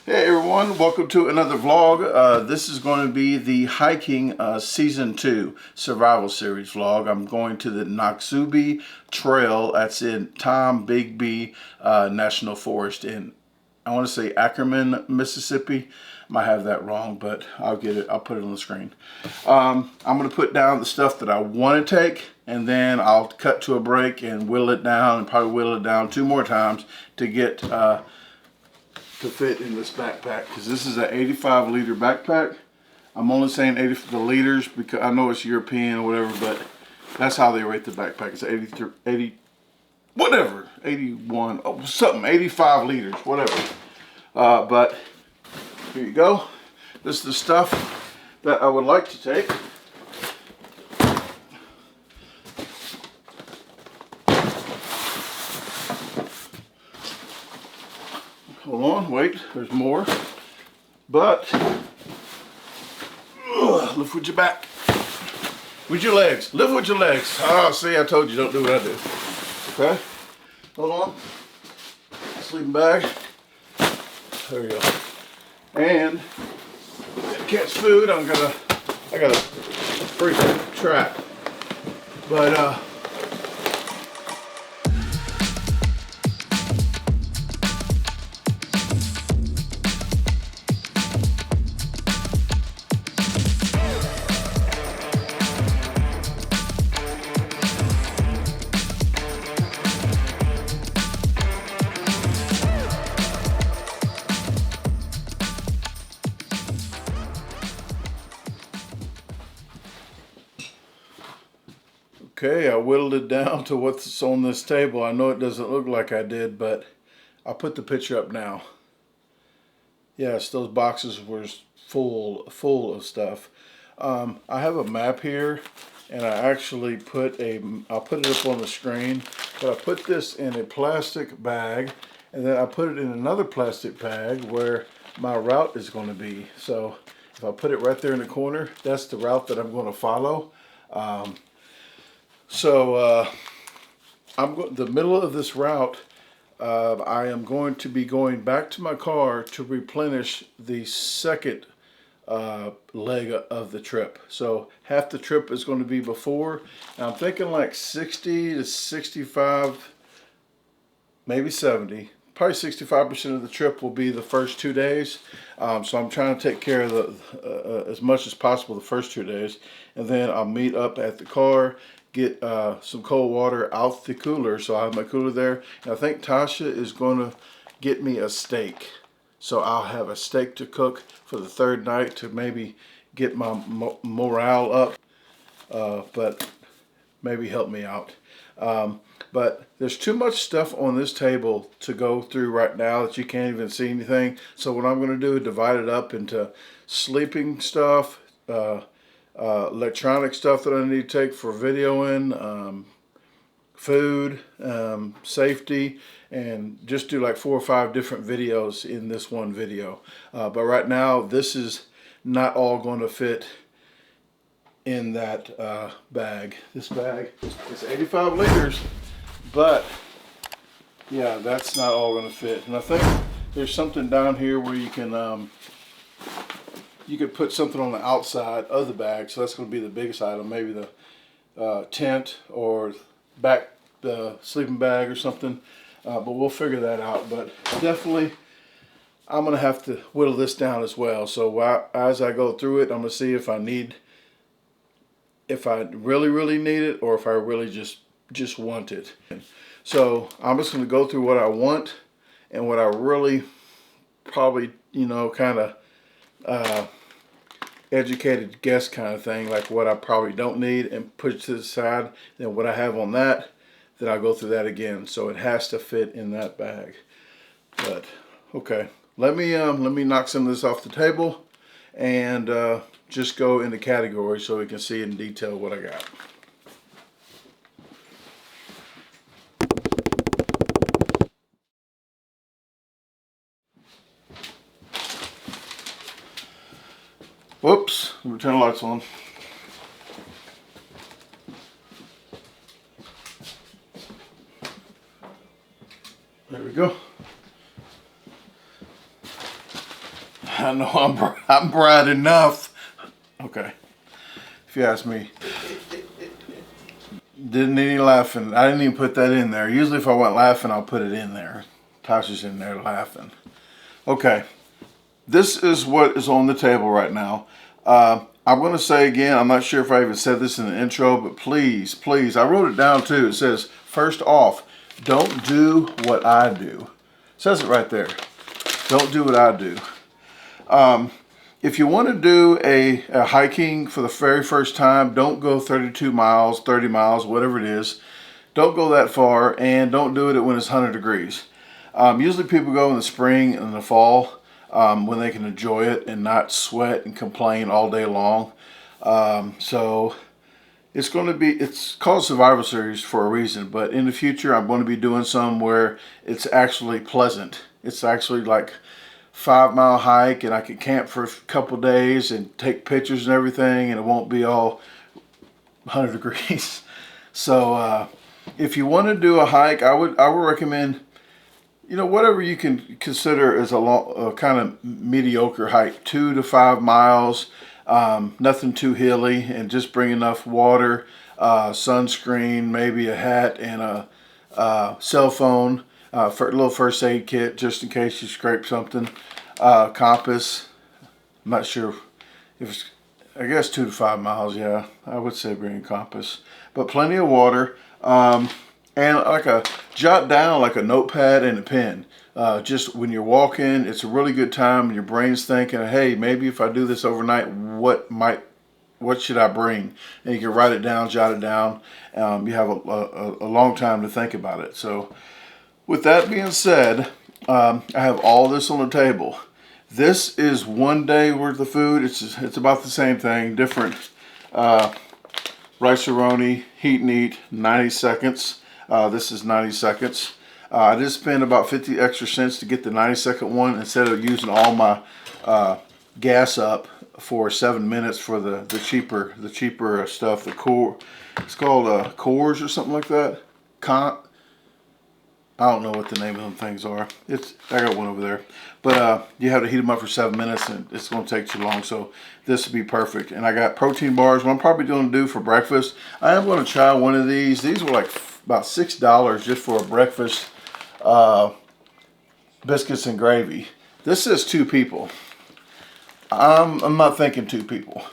Hey everyone, welcome to another vlog. This is going to be the hiking season 2 survival series vlog. I'm going to the Noxubee Trail. That's in Tom Bigby National Forest in, I want to say Ackerman, Mississippi. Might have that wrong, but I'll get it. I'll put it on the screen. I'm going to put down the stuff that I want to take, and then I'll cut to a break and whittle it down, and probably whittle it down 2 more times to get to fit in this backpack, because this is an 85 liter backpack. I'm only saying 80 for the liters because I know it's European or whatever, but that's how they rate the backpack. It's 80 whatever, 81, oh, something, 85 liters, whatever. But here you go. This is the stuff that I would like to take. Hold on, wait, there's more. But, lift with your back. With your legs, lift with your legs. Ah, see, I told you, don't do what I do. Okay, hold on. Sleeping bag. There we go. And, catch food, I got a freaking trap. But, okay, I whittled it down to what's on this table. I know it doesn't look like I did, but I'll put the picture up now. Yes, those boxes were full of stuff. I have a map here, and I actually I'll put it up on the screen, but I put this in a plastic bag, and then I put it in another plastic bag where my route is going to be. So if I put it right there in the corner, that's the route that I'm going to follow. The middle of this route, I am going to be going back to my car to replenish the second leg of the trip. So half the trip is going to be before. And I'm thinking like 60 to 65, maybe 70. Probably 65% of the trip will be the first 2 days. So I'm trying to take care of as much as possible the first 2 days. And then I'll meet up at the car, get some cold water out the cooler. So I have my cooler there. And I think Tasha is going to get me a steak. So I'll have a steak to cook for the third night to maybe get my morale up. But maybe help me out. But there's too much stuff on this table to go through right now that you can't even see anything. So what I'm going to do is divide it up into sleeping stuff, electronic stuff that I need to take for videoing, food, safety, and just do like 4 or 5 different videos in this one video. But right now, this is not all going to fit in that bag. This bag is 85 liters, but yeah, that's not all going to fit. And I think there's something down here where you can you could put something on the outside of the bag, so that's going to be the biggest item, maybe the tent or back the sleeping bag or something, but we'll figure that out. But definitely I'm going to have to whittle this down as well. So as I go through it, I'm going to see if I really need it, or if I really just want it. So I'm just going to go through what I want and what I really probably, kind of educated guess kind of thing, like what I probably don't need, and put it to the side. Then what I have on that, then I'll go through that again. So it has to fit in that bag. But okay, let me knock some of this off the table and just go into categories so we can see in detail what I got. Whoops, let me turn the lights on. There we go. I know I'm bright enough. Okay, if you ask me. Didn't need any laughing. I didn't even put that in there. Usually if I want laughing, I'll put it in there. Tasha's in there laughing. Okay, this is what is on the table right now. I'm going to say again, I'm not sure if I even said this in the intro, but please, please, I wrote it down too. It says, first off, don't do what I do. It says it right there. Don't do what I do. If you want to do a hiking for the very first time, don't go 32 miles, 30 miles, whatever it is. Don't go that far, and don't do it when it's 100 degrees. Usually people go in the spring and the fall when they can enjoy it and not sweat and complain all day long. So it's called Survival Series for a reason, but in the future I'm going to be doing some where it's actually pleasant. It's actually like 5-mile hike, and I can camp for a couple days and take pictures and everything, and it won't be all 100 degrees. So if you want to do a hike, I would recommend, whatever you can consider as a kind of mediocre hike, 2 to 5 miles, nothing too hilly, and just bring enough water, sunscreen, maybe a hat, and a cell phone. For a little first aid kit just in case you scrape something. Compass. I'm not sure if it's, I guess 2 to 5 miles. Yeah, I would say bring a compass, but plenty of water. And jot down like a notepad and a pen. Just when you're walking, it's a really good time and your brain's thinking, hey, maybe if I do this overnight, what should I bring? And you can write it down, jot it down. You have a long time to think about it. So with that being said, I have all this on the table. This is 1 day worth of food. It's about the same thing, different. Rice-A-Roni, heat and eat, 90 seconds. This is 90 seconds. I just spent about 50 extra cents to get the 90-second one instead of using all my gas up for 7 minutes for the cheaper stuff. The core, it's called Coors or something like that. I don't know what the name of them things are. I got one over there. But you have to heat them up for 7 minutes, and it's going to take too long. So this would be perfect. And I got protein bars. What I'm probably going to do for breakfast, I am going to try one of these. These were like about $6 just for a breakfast, biscuits and gravy. This says 2 people. I'm not thinking 2 people.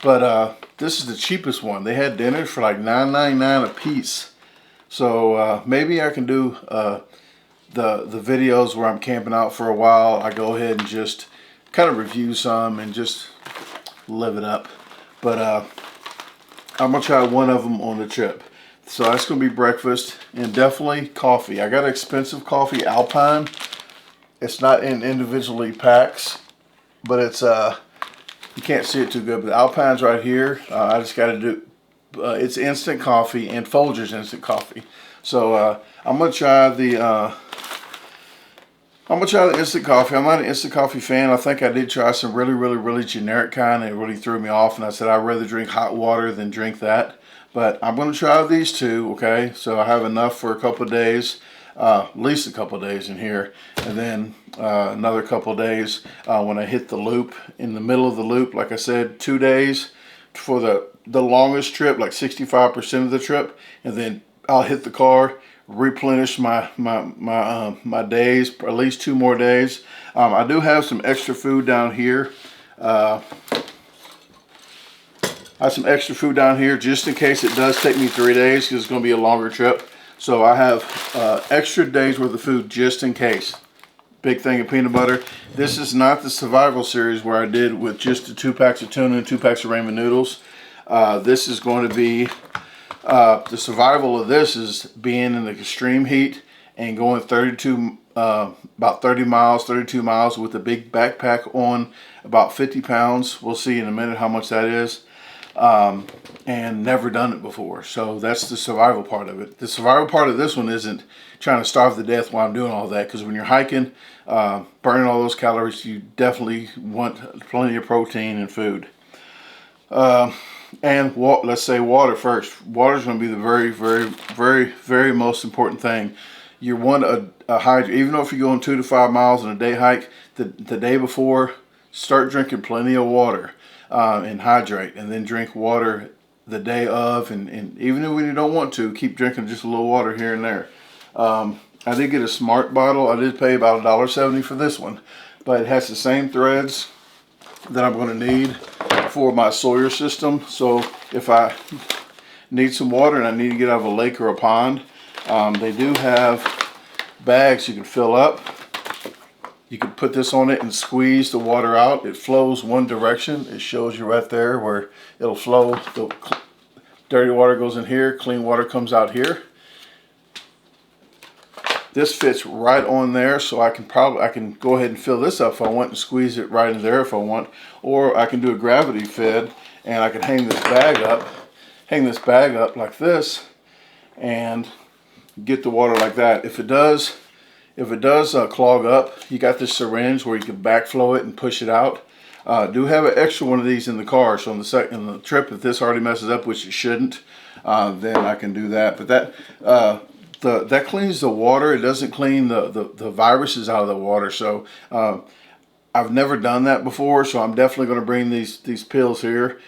But this is the cheapest one. They had dinners for like $9.99 a piece. So maybe I can do the videos where I'm camping out for a while. I go ahead and just kind of review some and just live it up. But I'm going to try one of them on the trip. So that's going to be breakfast, and definitely coffee. I got expensive coffee, Alpine. It's not in individually packs, but it's you can't see it too good, but the Alpine's right here. I just got to do it's instant coffee, and Folgers instant coffee. So I'm gonna try the instant coffee. I'm not an instant coffee fan. I think I did try some really generic kind, and it really threw me off, and I said I'd rather drink hot water than drink that. But I'm gonna try these 2, okay? So I have enough for a couple of days, at least a couple of days in here, and then another couple of days when I hit the loop. In the middle of the loop, like I said, 2 days for the longest trip, like 65% of the trip, and then I'll hit the car, replenish my days, at least 2 more days. I do have some extra food down here. I have some extra food down here just in case it does take me 3 days, because it's going to be a longer trip. So I have extra days worth of food just in case. Big thing of peanut butter. This is not the survival series where I did with just the 2 packs of tuna and 2 packs of ramen noodles. This is going to be, the survival of this is being in the extreme heat and going about 32 miles with a big backpack on, about 50 pounds. We'll see in a minute how much that is. And never done it before. So that's the survival part of it. The survival part of this one isn't trying to starve to death while I'm doing all that, because when you're hiking, burning all those calories, you definitely want plenty of protein and food. And let's say water first. Water is going to be the very most important thing. You want a hydrate, even though if you're going 2 to 5 miles on a day hike, the day before, start drinking plenty of water and hydrate, and then drink water the day of, and even when you don't want to, keep drinking just a little water here and there. I did get a smart bottle. I did pay about $1.70 for this one, but it has the same threads that I'm going to need for my Sawyer system. So if I need some water and I need to get out of a lake or a pond, they do have bags you can fill up. You can put this on it and squeeze the water out. It flows one direction. It shows you right there where it'll flow. The dirty water goes in here, clean water comes out here. This fits right on there, so I can go ahead and fill this up if I want and squeeze it right in there if I want, or I can do a gravity fed and I can hang this bag up like this and get the water like that. If it does clog up, you got this syringe where you can backflow it and push it out. Do have an extra one of these in the car, so on the trip, if this already messes up, which it shouldn't, then I can do that. But that cleans the water. It doesn't clean the viruses out of the water. So I've never done that before, so I'm definitely going to bring these pills here.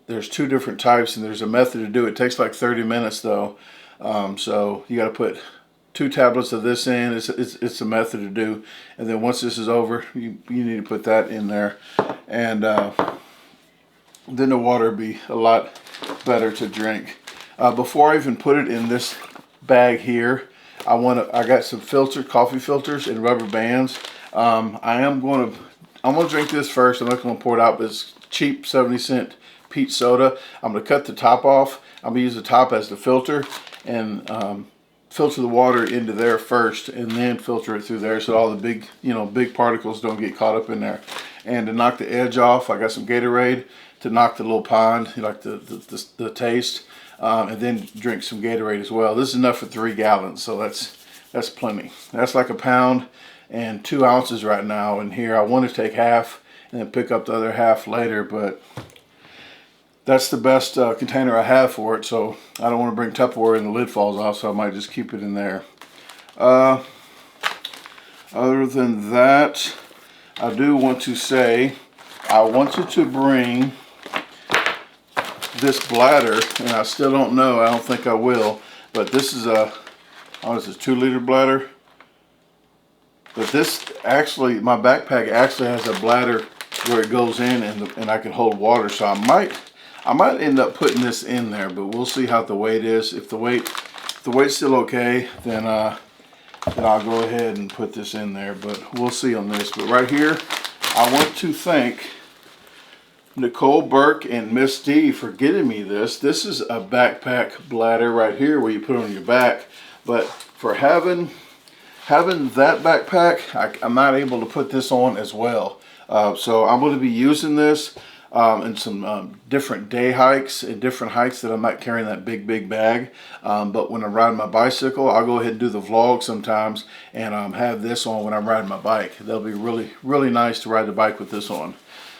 There's 2 different types, and there's a method to do it. It takes like 30 minutes though. So you got to put 2 tablets of this in. It's a method to do, and then once this is over, you need to put that in there, and then the water will be a lot better to drink. Before I even put it in this bag here, I got some coffee filters and rubber bands. I'm gonna drink this first. I'm not gonna pour it out, but it's cheap 70-cent peach soda. I'm gonna cut the top off. I'm gonna use the top as the filter and filter the water into there first, and then filter it through there so all the big particles don't get caught up in there. And to knock the edge off, I got some Gatorade to knock the little pond, like the taste. And then drink some Gatorade as well. This is enough for 3 gallons, so that's plenty. That's like 1 pound and 2 ounces right now in here. I want to take half and then pick up the other half later, but that's the best container I have for it, so I don't want to bring Tupperware and the lid falls off, so I might just keep it in there. Other than that, I do want to say I wanted to bring this bladder, and I still don't know. I don't think I will, but this is a 2-liter bladder. But this actually, my backpack actually has a bladder where it goes in, and I can hold water. So I might end up putting this in there, but we'll see how the weight is. If the weight's still okay, then I'll go ahead and put this in there. But we'll see on this. But right here, I want to thank Nicole Burke and Miss D for getting me this. This is a backpack bladder right here where you put it on your back. But for having that backpack, I'm not able to put this on as well. So I'm going to be using this in some different day hikes and different hikes that I'm not carrying that big bag. But when I'm riding my bicycle, I'll go ahead and do the vlog sometimes and have this on when I'm riding my bike. That'll be really nice to ride the bike with this on.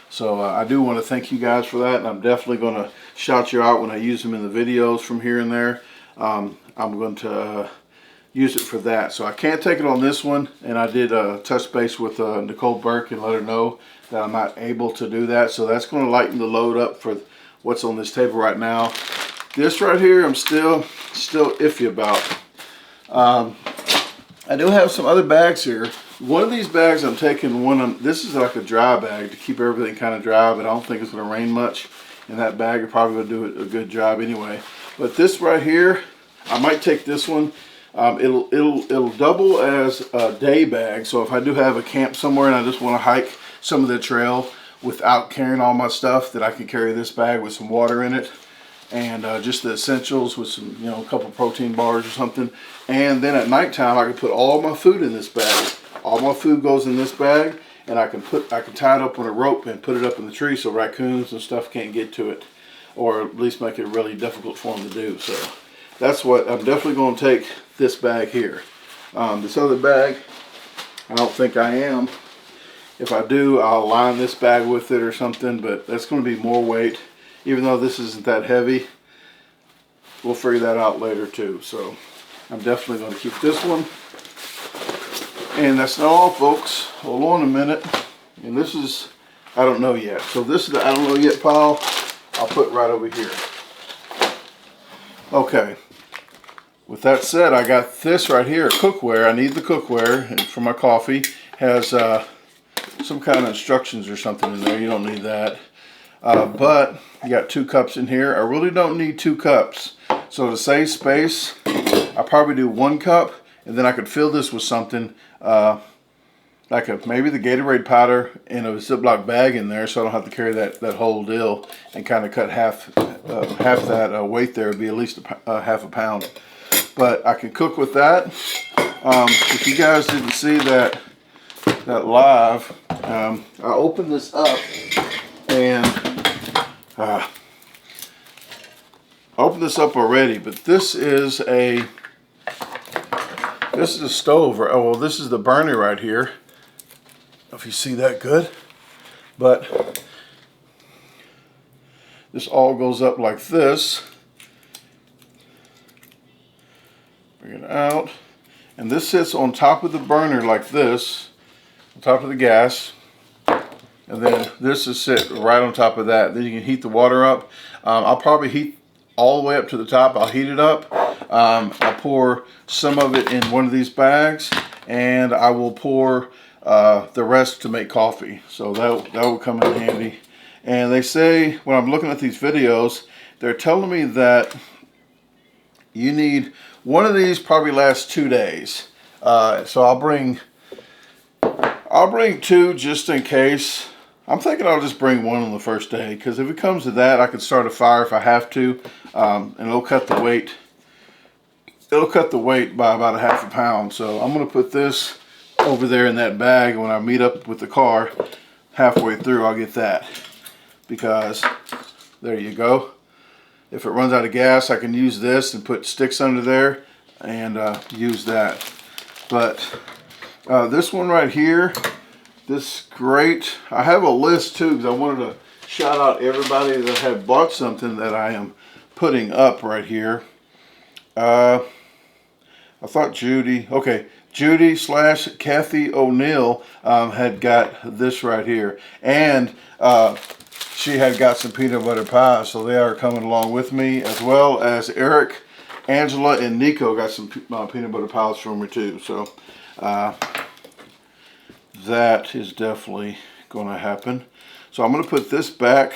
So I do want to thank you guys for that, and I'm definitely going to shout you out when I use them in the videos from here and there. I'm going to use it for that. So I can't take it on this one, and I did touch base with Nicole Burke and let her know that I'm not able to do that. So that's going to lighten the load up for what's on this table right now. This right here, I'm still iffy about. I do have some other bags here. One of these bags I'm taking this is like a dry bag to keep everything kind of dry, but I don't think it's going to rain much in that bag. You're probably going to do a good job anyway. But this right here, I might take this one. It'll double as a day bag. So if I do have a camp somewhere and I just want to hike some of the trail without carrying all my stuff, then I can carry this bag with some water in it and just the essentials with some, a couple protein bars or something. And then at nighttime, I can put all my food in this bag. All my food goes in this bag, and I can tie it up on a rope and put it up in the tree so raccoons and stuff can't get to it, or at least make it really difficult for them to do. So that's what I'm definitely going to take this bag here. This other bag, I don't think I am. If I do, I'll line this bag with it or something, but that's going to be more weight. Even though this isn't that heavy, we'll figure that out later too. So I'm definitely going to keep this one. And that's not all, folks. Hold on a minute. And this is I don't know yet. So this is the I don't know yet pile. I'll put right over here. Okay. With that said, I got this right here, cookware. I need the cookware and for my coffee. Has some kind of instructions or something in there. You don't need that. But you got 2 cups in here. I really don't need 2 cups. So to save space, I probably do 1 cup, and then I could fill this with something like maybe the Gatorade powder in a Ziploc bag in there, so I don't have to carry that whole deal, and kind of cut half that weight there. It'd be at least half a pound. But I can cook with that. If you guys didn't see that live, I opened this up and I opened this up already. But this is a stove. Oh well, this is the burner right here. I don't know if you see that good, but this all goes up like this. Bring it out, and this sits on top of the burner like this, on top of the gas, and then this is sit right on top of that. Then you can heat the water up. I'll probably heat all the way up to the top. I'll heat it up. I'll pour some of it in one of these bags, and I will pour the rest to make coffee. So that will come in handy. And they say, when I'm looking at these videos, they're telling me that you need one of these probably lasts 2 days. So I'll bring 2 just in case. I'm thinking I'll just bring 1 on the first day, because if it comes to that, I can start a fire if I have to, and it'll cut the weight. It'll cut the weight by about a half a pound. So I'm going to put this over there in that bag. When I meet up with the car halfway through, I'll get that, because there you go. If it runs out of gas, I can use this and put sticks under there and use that. But this one right here, this grate, I have a list too, because I wanted to shout out everybody that had bought something that I am putting up right here. I thought Judy / Kathy O'Neill had got this right here, and she had got some peanut butter pies, so they are coming along with me, as well as Eric, Angela, and Nico got some peanut butter pies from me too. So that is definitely going to happen. So I'm going to put this back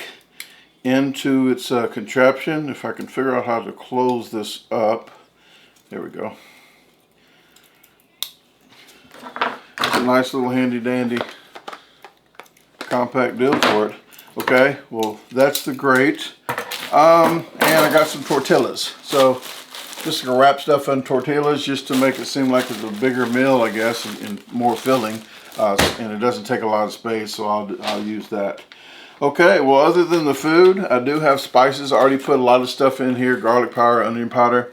into its contraption. If I can figure out how to close this up. There we go. It's a nice little handy dandy compact deal for it. Okay, well that's the grate. And I got some tortillas. So just gonna wrap stuff in tortillas just to make it seem like it's a bigger meal, I guess, and more filling. And it doesn't take a lot of space, so I'll use that. Okay, well other than the food, I do have spices. I already put a lot of stuff in here: garlic powder, onion powder,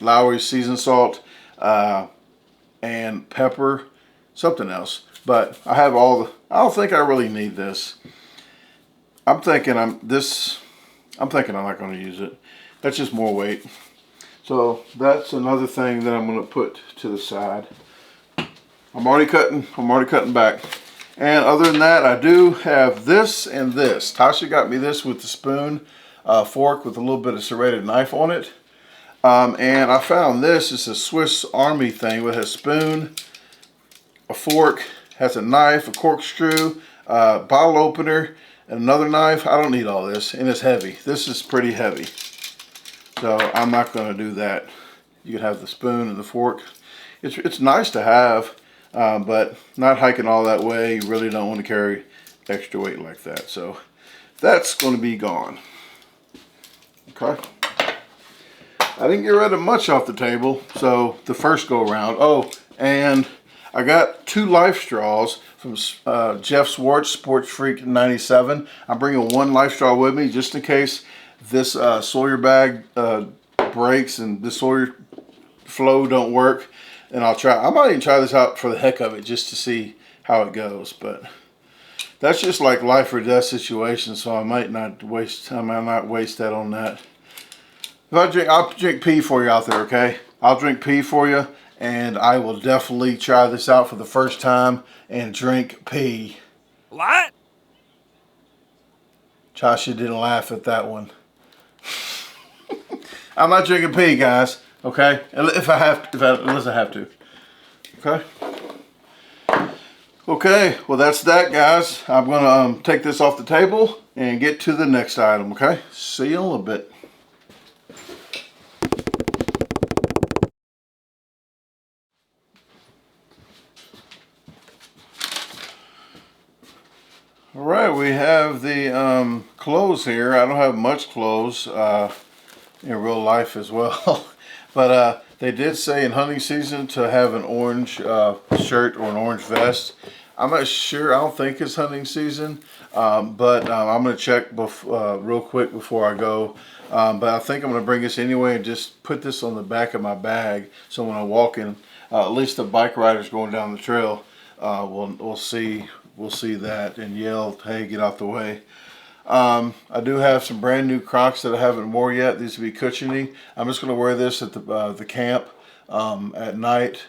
Lowry's seasoned salt, and pepper, something else. But I have all the, I don't think I really need this. I'm thinking I'm not going to use it. That's just more weight. So that's another thing that I'm going to put to the side. I'm already cutting back. And other than that, I do have this and this. Tasha got me this with the spoon, fork with a little bit of serrated knife on it. And I found this. It's a Swiss Army thing with a spoon, a fork, has a knife, a corkscrew, bottle opener, and another knife. I don't need all this, and it's heavy. This is pretty heavy, so I'm not going to do that. You can have the spoon and the fork. It's nice to have, but not hiking all that way. You really don't want to carry extra weight like that. So that's going to be gone. Okay. I didn't get rid of much off the table, so the first go around. Oh, and I got 2 life straws from Jeff Swartz, Sports Freak 97. I'm bringing 1 life straw with me just in case this Sawyer bag breaks and the Sawyer flow don't work. And I might even try this out for the heck of it just to see how it goes. But that's just like life or death situation, so I might not waste that on that. I'll drink pee for you out there, okay? I'll drink pee for you, and I will definitely try this out for the first time and drink pee What? Joshua didn't laugh at that one. I'm not drinking pee, guys. Okay, unless I have to. Okay. Okay. Well, that's that, guys. I'm gonna take this off the table and get to the next item. Okay. See you in a little bit. All right, we have the clothes here. I don't have much clothes in real life as well, but they did say in hunting season to have an orange shirt or an orange vest. I'm not sure. I don't think it's hunting season, but I'm going to check real quick before I go. But I think I'm going to bring this anyway and just put this on the back of my bag, so when I walk in, at least the bike riders going down the trail we'll see that and yell, "Hey, get out the way." I do have some brand new Crocs that I haven't worn yet. These will be cushiony. I'm just going to wear this at the camp at night.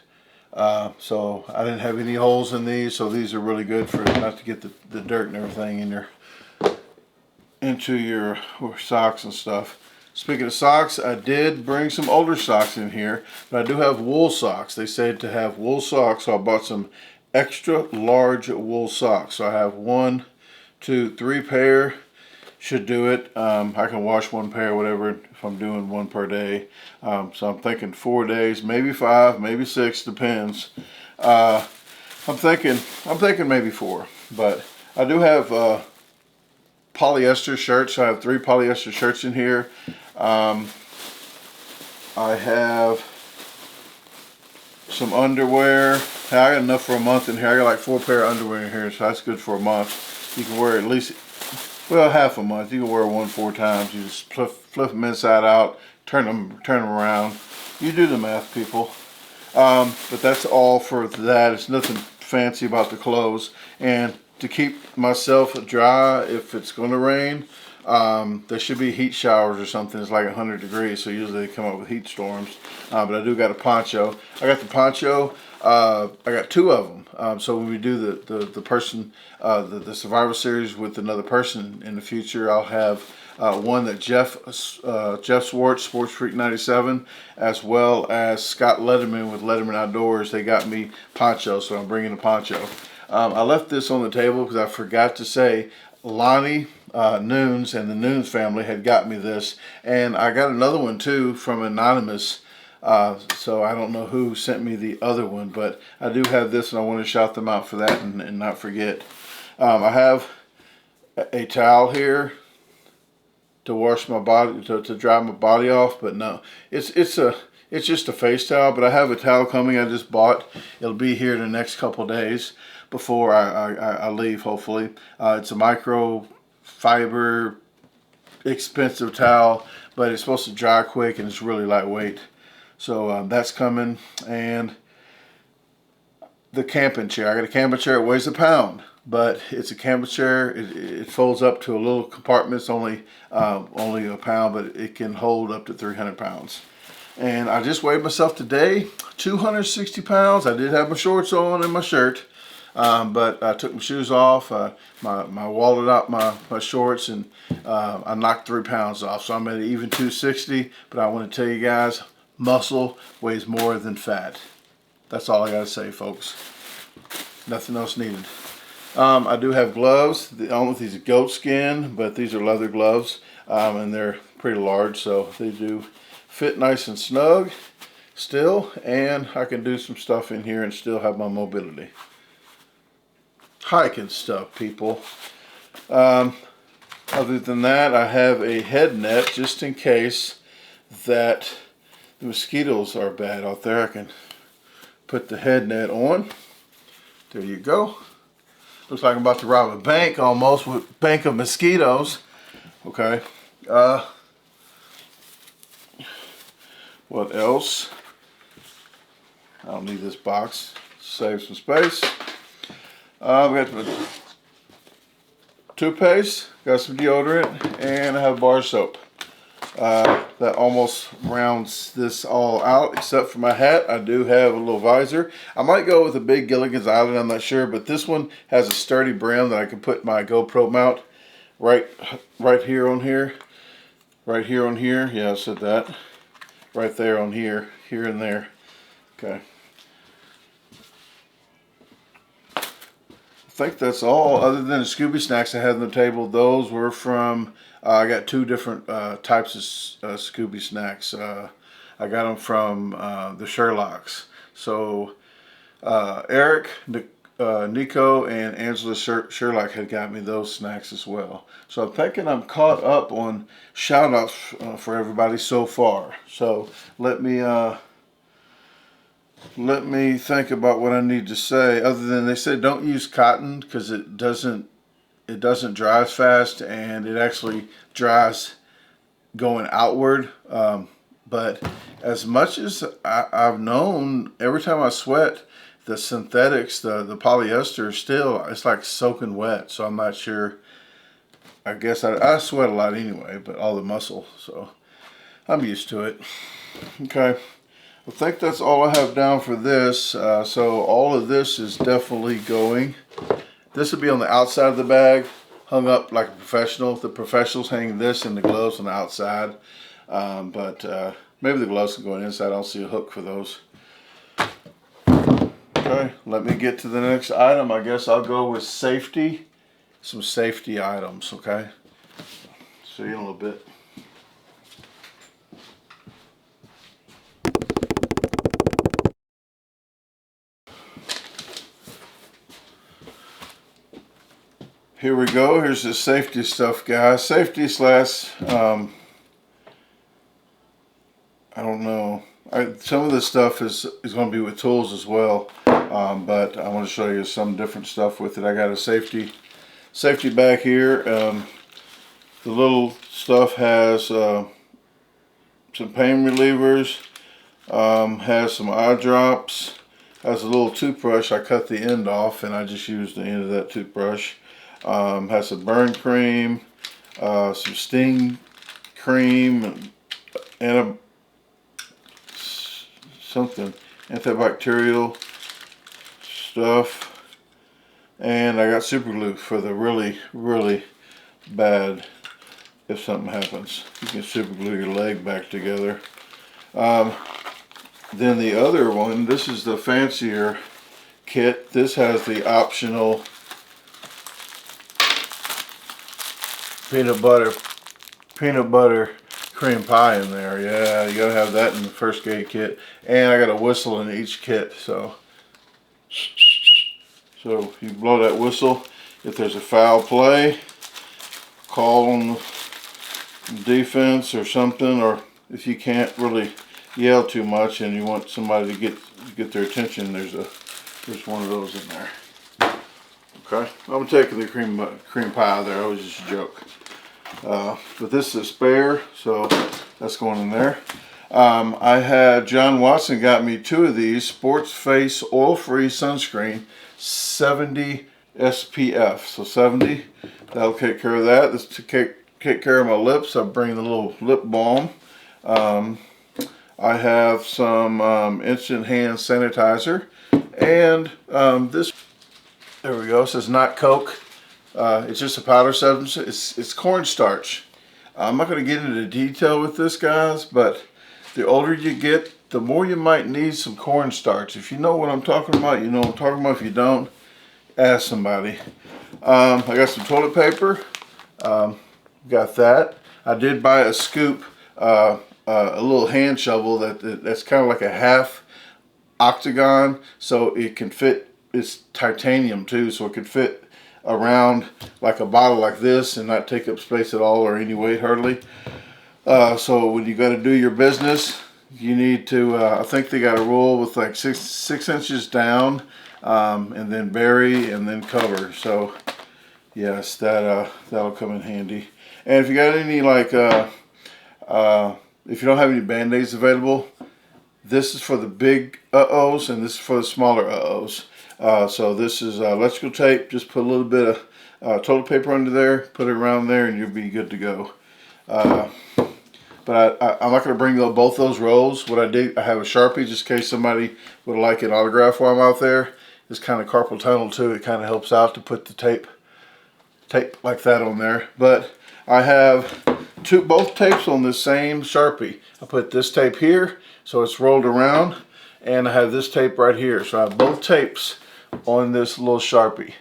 So I didn't have any holes in these, so these are really good for not to get the dirt and everything into your socks and stuff. Speaking of socks, I did bring some older socks in here, but I do have wool socks. They said to have wool socks, so I bought some extra large wool socks. So I have 1, 2, 3 pair. Should do it. I can wash 1 pair, whatever, if I'm doing 1 per day. So I'm thinking 4 days, maybe 5, maybe 6, depends. I'm thinking maybe 4, but I do have polyester shirts. I have 3 polyester shirts in here. I have some underwear. Hey, I got enough for a month in here. I got like 4 pair of underwear in here, so that's good for a month. You can wear at least, well, half a month. You can wear one 4 times. You just flip them inside out, turn them around. You do the math, people. But that's all for that. It's nothing fancy about the clothes. And to keep myself dry if it's going to rain, there should be heat showers or something. It's like 100 degrees, so usually they come up with heat storms. But I do got a poncho. I got the poncho. I got 2 of them. So when we do the Survivor Series with another person in the future, I'll have one that Jeff Swartz, Sports Freak 97, as well as Scott Letterman with Letterman Outdoors. They got me poncho, so I'm bringing a poncho. I left this on the table because I forgot to say Lonnie Noons and the Noons family had got me this, and I got another one too from Anonymous. So I don't know who sent me the other one, but I do have this, and I want to shout them out for that and not forget. I have a towel here to wash my body, to dry my body off, but no, it's just a face towel. But I have a towel coming I just bought. It'll be here in the next couple days before I leave, hopefully. It's a microfiber, expensive towel, but it's supposed to dry quick and it's really lightweight. So that's coming. And the camping chair. I got a camping chair. It weighs 1 pound, but it's a camping chair. It folds up to a little compartment. It's only 1 pound, but it can hold up to 300 pounds. And I just weighed myself today, 260 pounds. I did have my shorts on and my shirt, but I took my shoes off, my wallet out my shorts, and I knocked 3 pounds off. So I'm at an even 260. But I want to tell you guys, muscle weighs more than fat. That's all I got to say, folks. Nothing else needed. I do have gloves. I don't know if these are goat skin, but these are leather gloves, and they're pretty large, so they do fit nice and snug still, and I can do some stuff in here and still have my mobility. Hiking stuff, people. Other than that, I have a head net just in case that the mosquitoes are bad out there. I can put the head net on. There you go. Looks like I'm about to rob a bank almost with a bank of mosquitoes. Okay. What else? I don't need this box. Save some space. We got the toothpaste, got some deodorant, and I have bar soap. That almost rounds this all out, except for my hat. I do have a little visor. I might go with a big Gilligan's Island, I'm not sure, but this one has a sturdy brim that I can put my GoPro mount right here on here. Right here on here. Yeah, I said that. Right there on here. Here and there. Okay. I think that's all, other than the Scooby snacks I had on the table. Those were from, I got two different types of Scooby snacks. I got them from the Sherlocks. So Eric, Nico, and Angela Sherlock had got me those snacks as well. So I'm thinking I'm caught up on shout outs for everybody so far. So let me think about what I need to say, other than they said don't use cotton because it doesn't dry as fast, and it actually dries going outward. But as much as I've known, every time I sweat, the synthetics, the polyester, still, it's like soaking wet. So I'm not sure. I guess I sweat a lot anyway, but all the muscle, so I'm used to it. Okay. I think that's all I have down for this. So all of this is definitely going. This will be on the outside of the bag, hung up like a professional. The professionals hang this and the gloves on the outside. But maybe the gloves can go inside. I don't see a hook for those. Okay, let me get to the next item. I guess I'll go with safety. Some safety items, okay? See you in a little bit. Here we go. Here's the safety stuff, guys. Safety slash, I don't know. Some of this stuff is going to be with tools as well, but I want to show you some different stuff with it. I got a safety bag here. The little stuff has some pain relievers, has some eye drops, has a little toothbrush. I cut the end off and I just used the end of that toothbrush. Has some burn cream, some sting cream, and something antibacterial stuff, and I got super glue for the really bad if something happens. You can super glue your leg back together. Then the other one, this is the fancier kit. This has the optional peanut butter cream pie in there. Yeah, you gotta have that in the first aid kit. And I got a whistle in each kit. So you blow that whistle if there's a foul play, call on the defense or something, or if you can't really yell too much and you want somebody to get their attention, there's one of those in there. Okay, I'm taking the cream pie out of there. That was just a joke. But this is a spare, so that's going in there. I had John Watson got me two of these Sports Face oil-free sunscreen, 70 SPF. So 70, that'll take care of that. This to take care of my lips. I bring the little lip balm. I have some instant hand sanitizer, and this. There we go. It says not Coke. It's just a powder substance. It's cornstarch. I'm not going to get into detail with this, guys, but the older you get, the more you might need some cornstarch. If you know what I'm talking about, you know what I'm talking about. If you don't, ask somebody. I got some toilet paper. Got that. I did buy a scoop, a little hand shovel that's kind of like a half octagon, so it can fit. It's titanium too, so it could fit around like a bottle like this and not take up space at all or any weight hardly. So when you got to do your business, you need to, I think they got a rule with like six inches down, and then bury and then cover. So yes, that'll come in handy. And if you got any like, if you don't have any Band-Aids available, this is for the big uh-ohs and this is for the smaller uh-ohs. So this is electrical tape. Just put a little bit of toilet paper under there, put it around there, and you'll be good to go. but I'm not going to bring both those rolls. What I did, I have a Sharpie just in case somebody would like an autograph while I'm out there. It's kind of carpal tunnel too. It kind of helps out to put the tape like that on there. But I have both tapes on the same Sharpie. I put this tape here so it's rolled around, and I have this tape right here. So I have both tapes on this little Sharpie.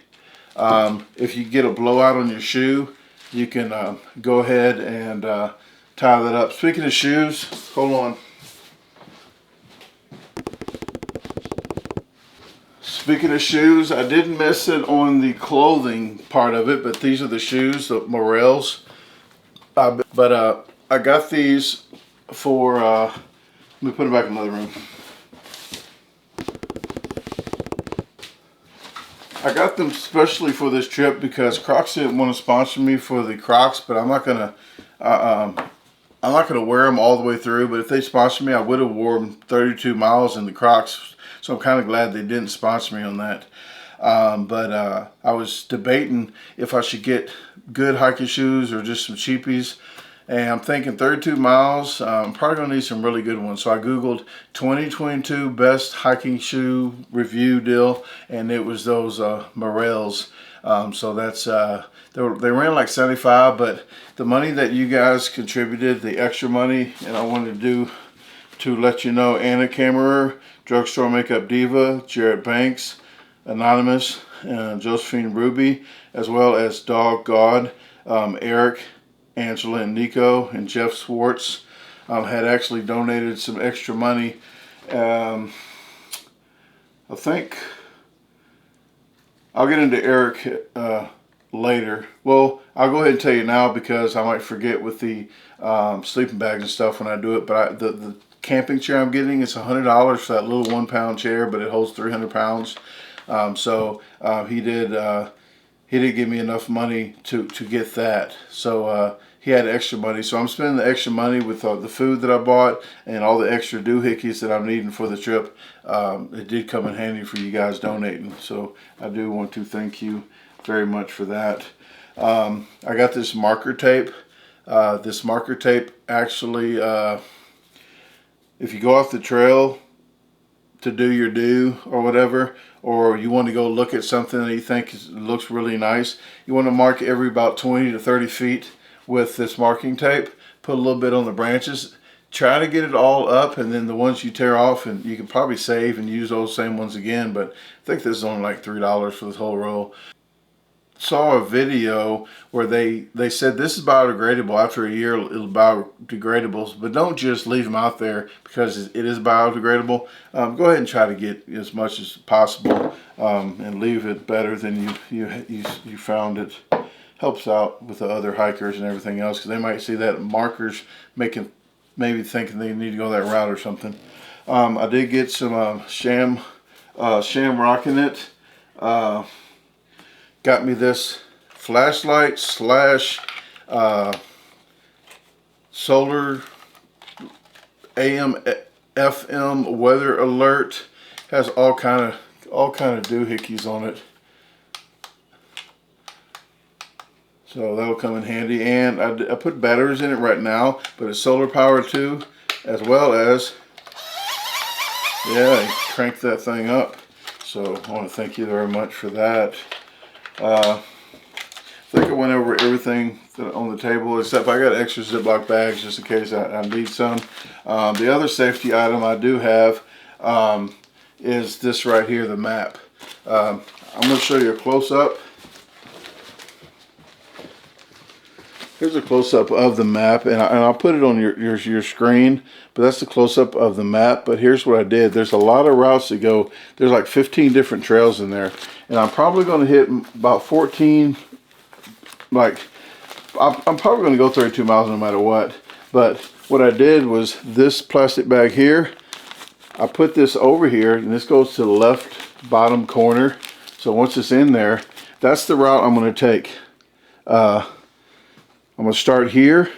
If you get a blowout on your shoe, you can go ahead and tie that up. Speaking of shoes, hold on. Speaking of shoes, I didn't miss it on the clothing part of it, but these are the shoes, the Morels. I got these for, let me put them back in the other room. I got them especially for this trip because Crocs didn't want to sponsor me for the Crocs, but I'm not gonna wear them all the way through. But if they sponsored me, I would have worn 32 miles in the Crocs. So I'm kind of glad they didn't sponsor me on that. I was debating if I should get good hiking shoes or just some cheapies. And I'm thinking 32 miles, I'm probably going to need some really good ones. So I Googled 2022 best hiking shoe review deal, and it was those Morels. So that's, they ran like 75, but the money that you guys contributed, the extra money, and I wanted to let you know, Anna Kammerer, Drugstore Makeup Diva, Jarrett Banks, Anonymous, Josephine Ruby, as well as Dog God, Eric, Angela and Nico, and Jeff Swartz had actually donated some extra money. I think I'll get into Eric later. Well, I'll go ahead and tell you now because I might forget with the sleeping bags and stuff when I do it. But the camping chair I'm getting is $100 for that little 1 pound chair, but it holds 300 pounds. He did give me enough money to get that. So he had extra money. So I'm spending the extra money with the food that I bought and all the extra doohickeys that I'm needing for the trip. It did come in handy for you guys donating. So I do want to thank you very much for that. I got this marker tape. This marker tape actually, if you go off the trail to do your do or whatever, or you want to go look at something that you think looks really nice, you want to mark every about 20 to 30 feet with this marking tape. Put a little bit on the branches. Try to get it all up, and then the ones you tear off, and you can probably save and use those same ones again, but I think this is only like $3 for this whole roll. Saw a video where they said this is biodegradable. After a year it'll biodegradable, but don't just leave them out there because it is biodegradable. Go ahead and try to get as much as possible and leave it better than you found it. Helps out with the other hikers and everything else, because they might see that markers maybe thinking they need to go that route or something. I did get some Shamrock in it. Got me this flashlight / solar AM FM weather alert. Has all kind of doohickeys on it. So that'll come in handy. And I put batteries in it right now, but it's solar powered too, as well as, yeah, crank that thing up. So I want to thank you very much for that. I think I went over everything on the table, except I got extra Ziploc bags just in case I need some. The other safety item I do have is this right here, the map. I'm going to show you a close-up. Here's a close-up of the map, and I'll put it on your screen, but that's the close-up of the map. But here's what I did. There's a lot of routes to go. There's like 15 different trails in there, and I'm probably going to hit about 14, I'm probably going to go 32 miles no matter what. But what I did was this plastic bag here, I put this over here, and this goes to the left bottom corner. So once it's in there, that's the route I'm going to take. I'm going to start here,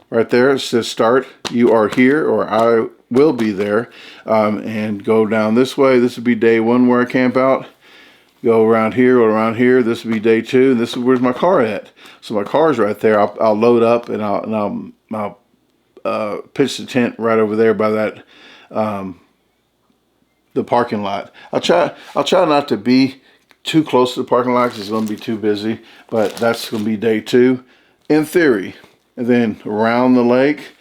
right there. It says start, you are here, or I will be there, and go down this way. This would be day 1 where I camp out. Go around here or around here. This would be day 2, and this is where's my car at. So my car's right there. I'll load up, and I'll pitch the tent right over there by that the parking lot. I'll try not to be too close to the parking lot because it's going to be too busy, but that's going to be day 2 in theory. And then around the lake,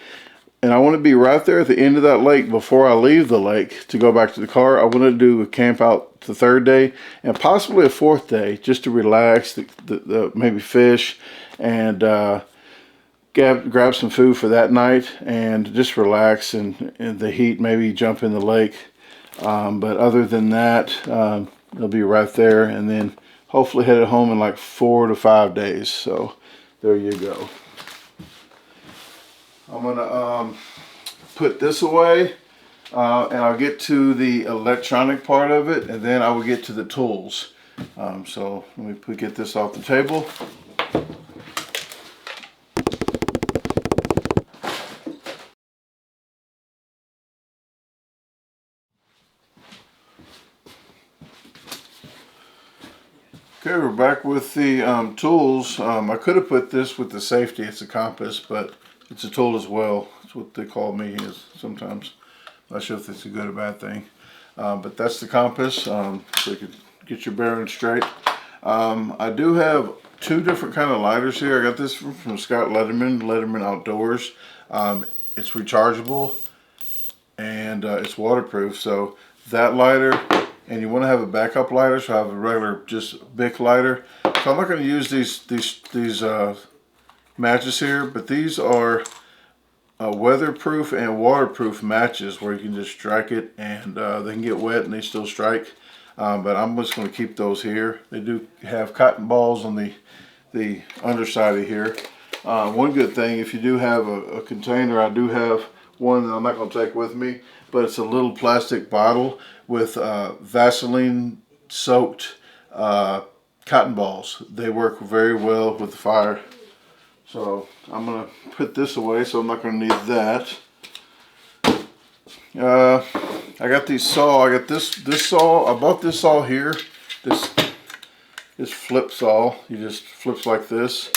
and I want to be right there at the end of that lake before I leave the lake to go back to the car. I want to do a camp out the 3rd day and possibly a 4th day just to relax, maybe fish and grab some food for that night and just relax and in the heat, maybe jump in the lake. But other than that, it'll be right there, and then hopefully headed home in like 4 to 5 days. So there you go. I'm gonna put this away, and I'll get to the electronic part of it, and then I will get to the tools. So let me get this off the table. Okay, we're back with the tools. I could have put this with the safety. It's a compass, but it's a tool as well. That's what they call me is sometimes. I'm not sure if it's a good or bad thing. But that's the compass, so you can get your bearings straight. I do have 2 different kind of lighters here. I got this from Scott Letterman Outdoors. It's rechargeable and it's waterproof. So that lighter, and you want to have a backup lighter, so I have a regular just Bic lighter. So I'm not going to use these matches here, but these are weatherproof and waterproof matches where you can just strike it and they can get wet and they still strike. But I'm just going to keep those here. They do have cotton balls on the underside of here. One good thing, if you do have a container, I do have one that I'm not going to take with me, but it's a little plastic bottle with Vaseline soaked cotton balls. They work very well with the fire. So I'm going to put this away, so I'm not going to need that. I got these saw. I got this saw. I bought this saw here. This flip saw. You just flips like this.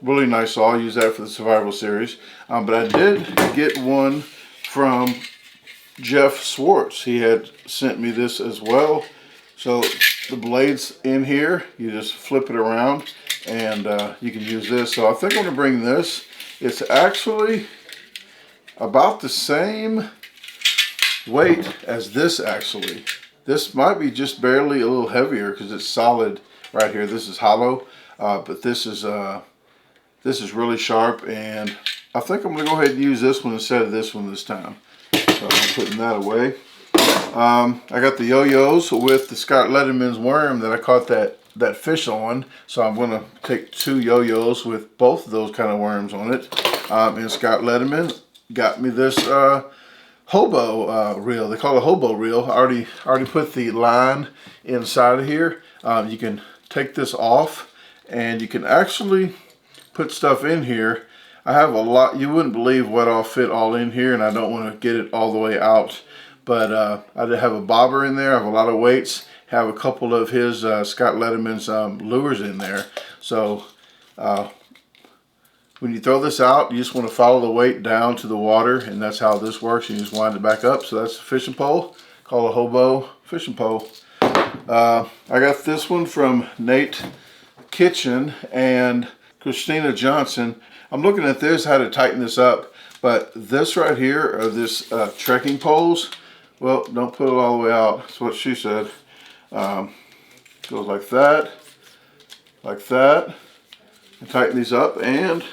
Really nice saw. I use that for the survival series. But I did get one from Jeff Swartz. He had sent me this as well. So the blade's in here. You just flip it around and you can use this. So I think I'm going to bring this. It's actually about the same weight as this actually. This might be just barely a little heavier because it's solid right here. This is hollow, but this is really sharp, and I think I'm going to go ahead and use this one instead of this one this time. So I'm putting that away. I got the yo-yos with the Scott Letterman's worm that I caught that fish on. So I'm going to take 2 yo-yos with both of those kind of worms on it. And Scott Letterman got me this hobo reel. They call it a hobo reel. I already put the line inside of here. You can take this off and you can actually put stuff in here. I have a lot. You wouldn't believe what I'll fit all in here, and I don't want to get it all the way out. But I did have a bobber in there. I have a lot of weights. Have a couple of his Scott Letterman's lures in there. So when you throw this out, you just want to follow the weight down to the water, and that's how this works. You just wind it back up. So that's a fishing pole. Call a hobo fishing pole. I got this one from Nate Kitchen and Christina Johnson. I'm looking at this, how to tighten this up, but this right here are this trekking poles. Well, don't put it all the way out. That's what she said. Goes like that, and tighten these up, and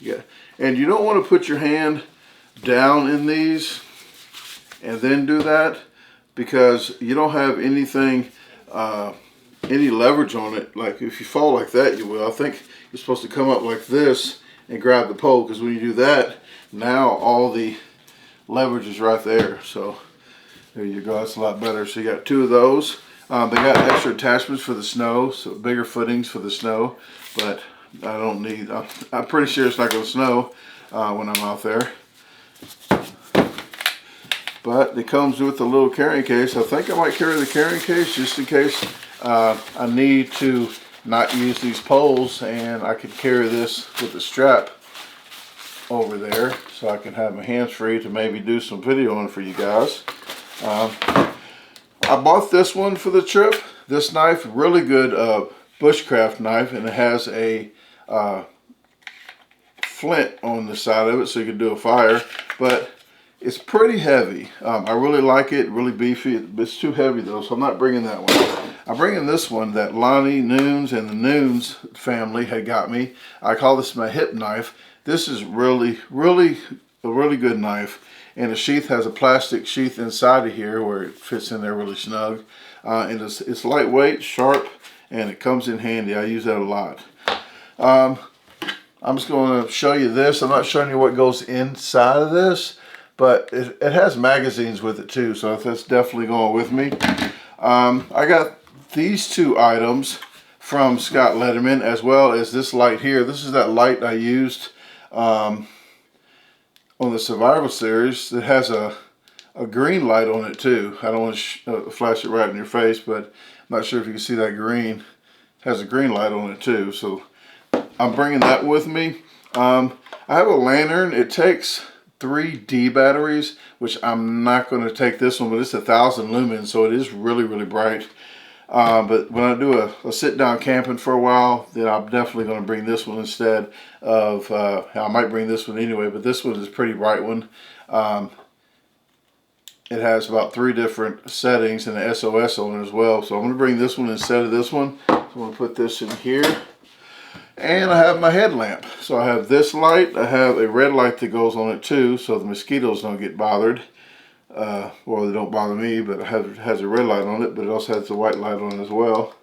yeah. And you don't want to put your hand down in these and then do that, because you don't have anything, any leverage on it. Like if you fall like that, you will. I think you're supposed to come up like this and grab the pole, because when you do that, now all the leverage is right there. So there you go. That's a lot better. So you got 2 of those. They got extra attachments for the snow, so bigger footings for the snow, but I don't need, I'm pretty sure it's not going to snow when I'm out there. But it comes with a little carrying case. I think I might carry the carrying case just in case I need to not use these poles, and I could carry this with a strap over there so I can have my hands free to maybe do some videoing for you guys. I bought this one for the trip. This knife, really good bushcraft knife, and it has a flint on the side of it so you can do a fire, but it's pretty heavy. I really like it, really beefy. It's too heavy though, so I'm not bringing that one. I'm bringing this one that Lonnie Noons and the Noons family had got me. I call this my hip knife. This is really a really good knife, and the sheath has a plastic sheath inside of here where it fits in there really snug. And it's lightweight, sharp, and it comes in handy. I use that a lot. I'm just going to show you this. I'm not showing you what goes inside of this, but it has magazines with it too, so that's definitely going with me. I got these two items from Scott Letterman, as well as this light here. This is that light I used on the Survival Series. It has a green light on it too. I don't want to flash it right in your face, but I'm not sure if you can see that green. It has a green light on it too, so I'm bringing that with me. I have a lantern. It takes 3 D batteries, which I'm not going to take this one, but it's 1,000 lumens, so it is really bright. But when I do a sit down camping for a while, then I'm definitely going to bring this one instead of, I might bring this one anyway, but this one is a pretty bright one. It has about 3 different settings and an SOS on it as well, so I'm going to bring this one instead of this one. So I'm going to put this in here. And I have my headlamp. So I have this light. I have a red light that goes on it too, so the mosquitoes don't get bothered. Well, they don't bother me, but it has a red light on it, but it also has a white light on it as well.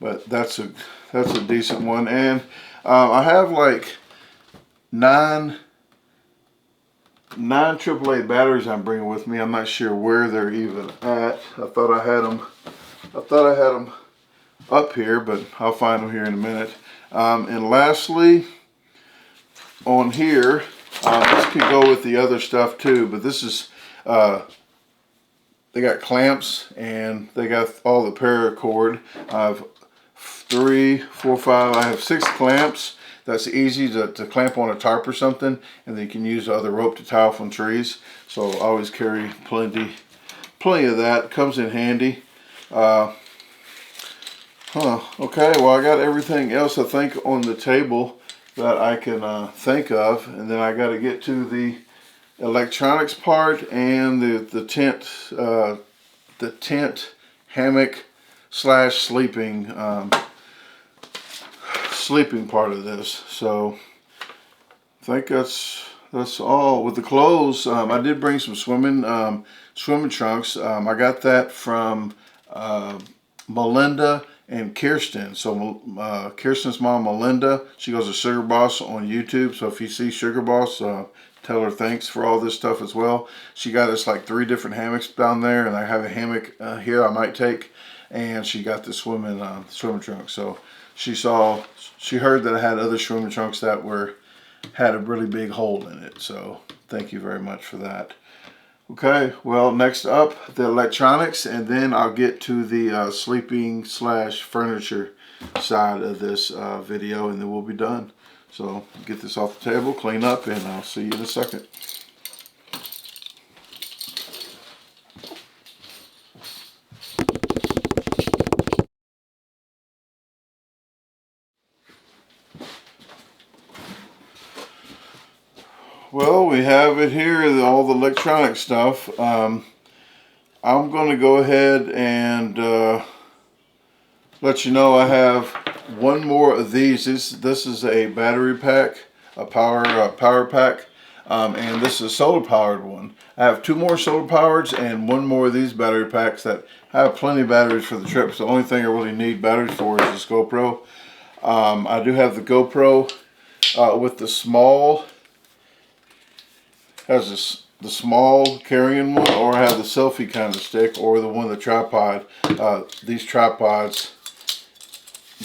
But that's a decent one. And I have like 9 AAA batteries I'm bringing with me. I'm not sure where they're even at. I thought I had them up here, but I'll find them here in a minute. And lastly, on here, this could go with the other stuff too, but this is, they got clamps and they got all the paracord. I have 3, 4, 5, I have 6 clamps. That's easy to clamp on a tarp or something, and then you can use other rope to tie off on trees. So I always carry plenty of that. Comes in handy. Okay, well, I got everything else I think on the table that I can think of, and then I got to get to the electronics part and the tent hammock slash sleeping part of this. So I think that's all. With the clothes, I did bring some swimming trunks. I got that from Melinda and Kirsten. So Kirsten's mom, Melinda, she goes to Sugar Boss on YouTube. So if you see Sugar Boss, tell her thanks for all this stuff as well. She got us like 3 different hammocks down there, and I have a hammock here I might take. And she got the swimming trunk. So she heard that I had other swimming trunks that had a really big hole in it. So thank you very much for that. Okay, well, next up, the electronics, and then I'll get to the sleeping slash furniture side of this video, and then we'll be done. So get this off the table, clean up, and I'll see you in a second. Well, we have it here, all the electronic stuff. I'm going to go ahead and let you know I have one more of these. This is a battery pack, a power pack, and this is a solar powered one. I have 2 more solar powers and 1 more of these battery packs that have plenty of batteries for the trip. So the only thing I really need batteries for is this GoPro. I do have the GoPro with the small. Has the small carrying one, or I have the selfie kind of stick, or the one, the tripod. These tripods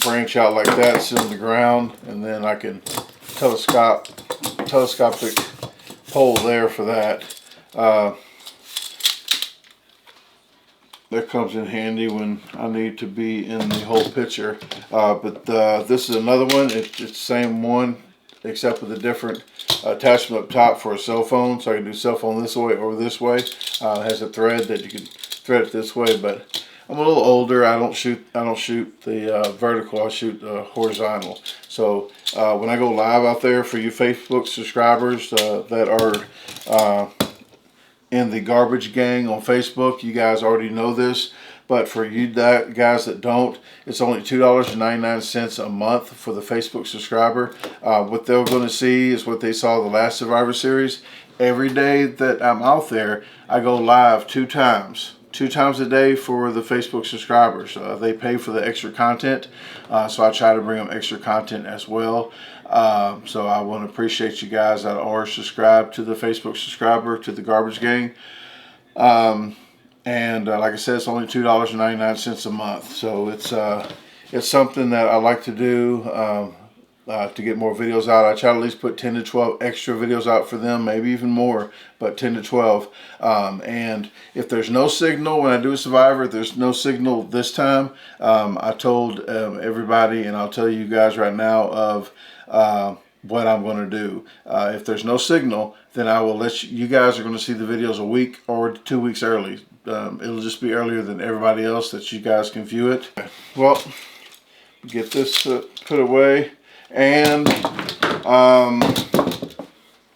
branch out like that, sit on the ground, and then I can telescopic pole there for that. that comes in handy when I need to be in the whole picture. But this is another one. It's the same one, except with a different attachment up top for a cell phone. So I can do cell phone this way or this way. It has a thread that you can thread it this way. But I'm a little older. I don't shoot the vertical. I shoot horizontal. So when I go live out there, for you Facebook subscribers that are in the Garbage Gang on Facebook, you guys already know this. But for you guys that don't, it's only $2.99 a month for the Facebook subscriber. What they're going to see is what they saw the last Survivor Series. Every day that I'm out there, I go live 2 times. 2 times a day for the Facebook subscribers. They pay for the extra content, so I try to bring them extra content as well. So I want to appreciate you guys that are subscribed to the Facebook subscriber, to the Garbage Gang. And like I said, it's only $2.99 a month. So it's something that I like to do to get more videos out. I try to at least put 10 to 12 extra videos out for them, maybe even more, but 10 to 12. And if there's no signal when I do a Survivor, if there's no signal this time, I told everybody, and I'll tell you guys right now of what I'm going to do. If there's no signal, then I will let you guys are going to see the videos a week or 2 weeks early. It'll just be earlier than everybody else that you guys can view it. Well, get this put away. And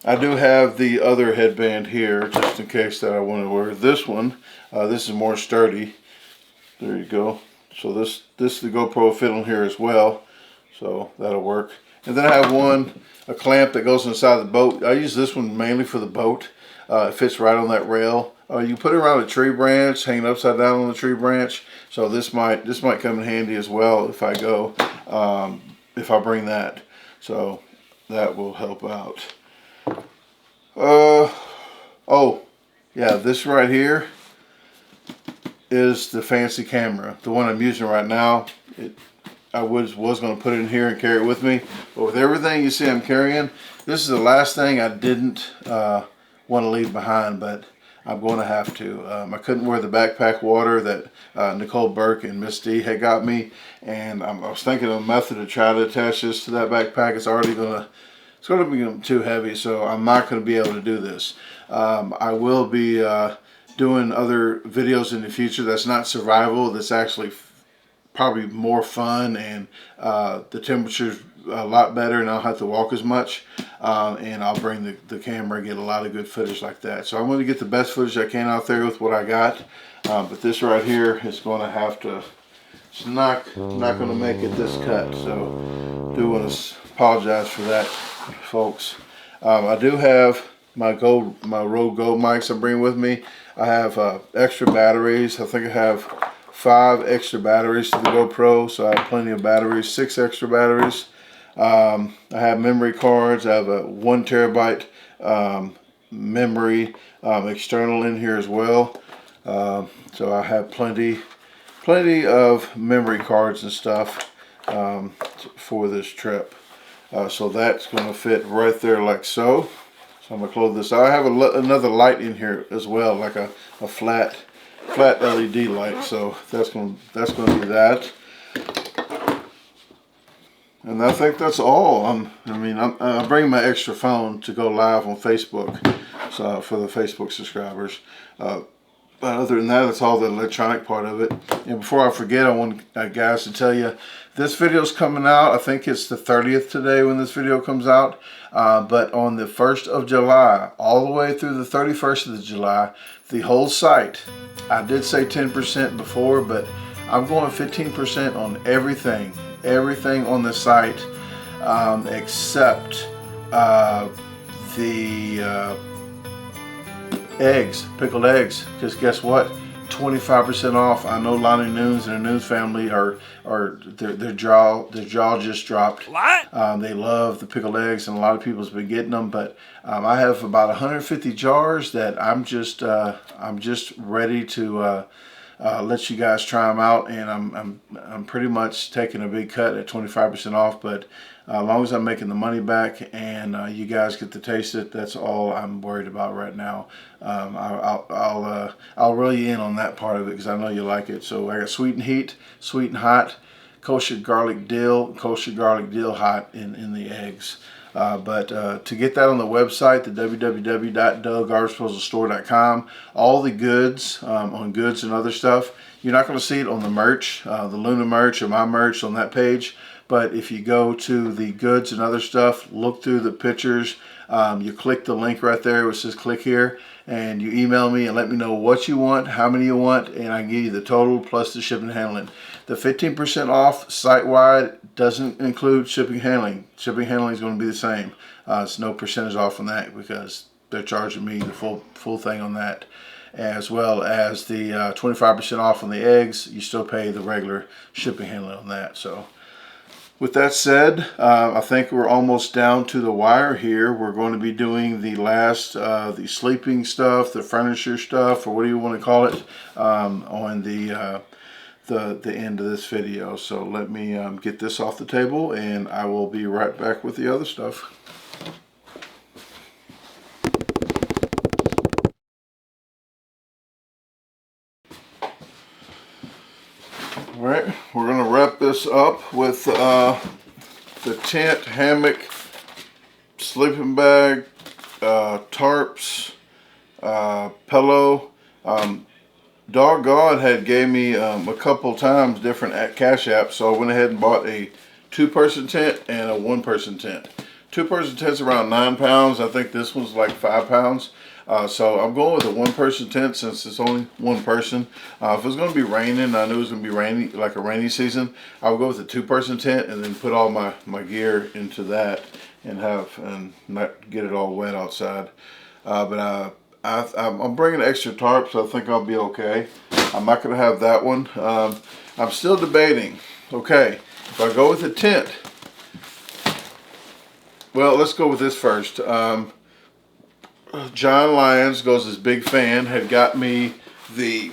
I do have the other headband here, just in case that I want to wear this one. This is more sturdy. There you go. So this is the GoPro fit on here as well. So that'll work. And then I have a clamp that goes inside the boat. I use this one mainly for the boat. It fits right on that rail. You put it around a tree branch, hanging upside down on the tree branch. So this might come in handy as well if I go, if I bring that. So that will help out. Oh, yeah, this right here is the fancy camera. The one I'm using right now. I was going to put it in here and carry it with me. But with everything you see I'm carrying, this is the last thing I didn't want to leave behind, but I'm going to have to. I couldn't wear the backpack water that Nicole Burke and Miss D had got me, and I was thinking of a method to try to attach this to that backpack. It's going to be too heavy, so I'm not going to be able to do this. I will be doing other videos in the future that's not survival, that's actually probably more fun, and the temperature's a lot better and I don't have to walk as much, and I'll bring the camera and get a lot of good footage like that. So I'm going to get the best footage I can out there with what I got, but this right here is going to have to, it's not going to make it this cut, so I do want to apologize for that, folks. I do have my Rode Go mics I'm bringing with me. I have extra batteries. I think I have 5 extra batteries to the GoPro, so I have plenty of batteries, 6 extra batteries. I have memory cards. I have a 1 terabyte memory external in here as well. So I have plenty of memory cards and stuff for this trip. So that's going to fit right there like so. So I'm going to close this. I have another light in here as well, like a flat LED light. So that's going to be that. And I think that's all. I bring my extra phone to go live on Facebook, so for the Facebook subscribers. But other than that, it's all the electronic part of it. And before I forget, I want guys to tell you, this video's coming out. I think it's the 30th today when this video comes out. But on the 1st of July, all the way through the 31st of July, the whole site, I did say 10% before, but I'm going 15% on everything on the site, except the eggs, pickled eggs. Because guess what? 25% off. I know Lonnie Nunes and the Nunes family their jaw just dropped. What? They love the pickled eggs, and a lot of people's been getting them. But I have about 150 jars that I'm just ready to let you guys try them out, and I'm pretty much taking a big cut at 25% off. But As long as I'm making the money back and you guys get to taste it, that's all I'm worried about right now. I'll reel you in on that part of it because I know you like it. So I got sweet and heat, sweet and hot, kosher garlic dill hot in the eggs. But to get that on the website, the www.DaGarbageDisposalstore.com, all the goods on goods and other stuff, you're not going to see it on the merch, the Luna merch or my merch on that page. But if you go to the goods and other stuff, look through the pictures, you click the link right there which says click here, and you email me and let me know what you want, how many you want, and I can give you the total plus the shipping and handling. The 15% off site-wide doesn't include shipping and handling. Shipping and handling is going to be the same. It's no percentage off on that because they're charging me the full thing on that. As well as the 25% off on the eggs, you still pay the regular shipping and handling on that. So with that said, I think we're almost down to the wire here. We're going to be doing the last, the sleeping stuff, the furniture stuff, or what do you want to call it, on the end of this video. So let me get this off the table and I will be right back with the other stuff. Alright, we're going to wrap this up with the tent, hammock, sleeping bag, tarps, pillow. Doggone had gave me a couple times different cash apps, so I went ahead and bought a 2-person tent and a 1-person tent. 2-person tent's around 9 pounds. I think this one's like 5 pounds. So I'm going with a 1-person tent since it's only 1 person. If it's going to be raining, I knew it was going to be rainy, like a rainy season, I would go with a 2-person tent and then put all my gear into that and not get it all wet outside. But I'm bringing extra tarps, so I think I'll be okay. I'm not going to have that one. I'm still debating. Okay, if I go with a tent, well, let's go with this first. John Lyons goes his big fan, had got me the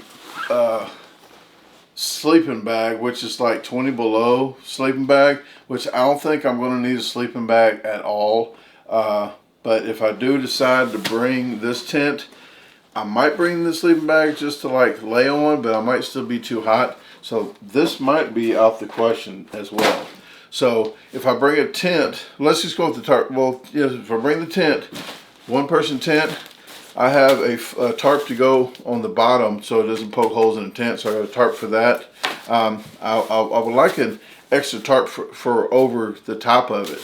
sleeping bag, which is like 20 below sleeping bag, which I don't think I'm going to need a sleeping bag at all. But if I do decide to bring this tent, I might bring the sleeping bag just to like lay on, but I might still be too hot. So this might be out the question as well. So if I bring a tent, let's just go with the tarp. Well, yes, if I bring the tent, 1-person tent, I have a tarp to go on the bottom so it doesn't poke holes in the tent, so I got a tarp for that. I would like an extra tarp for over the top of it.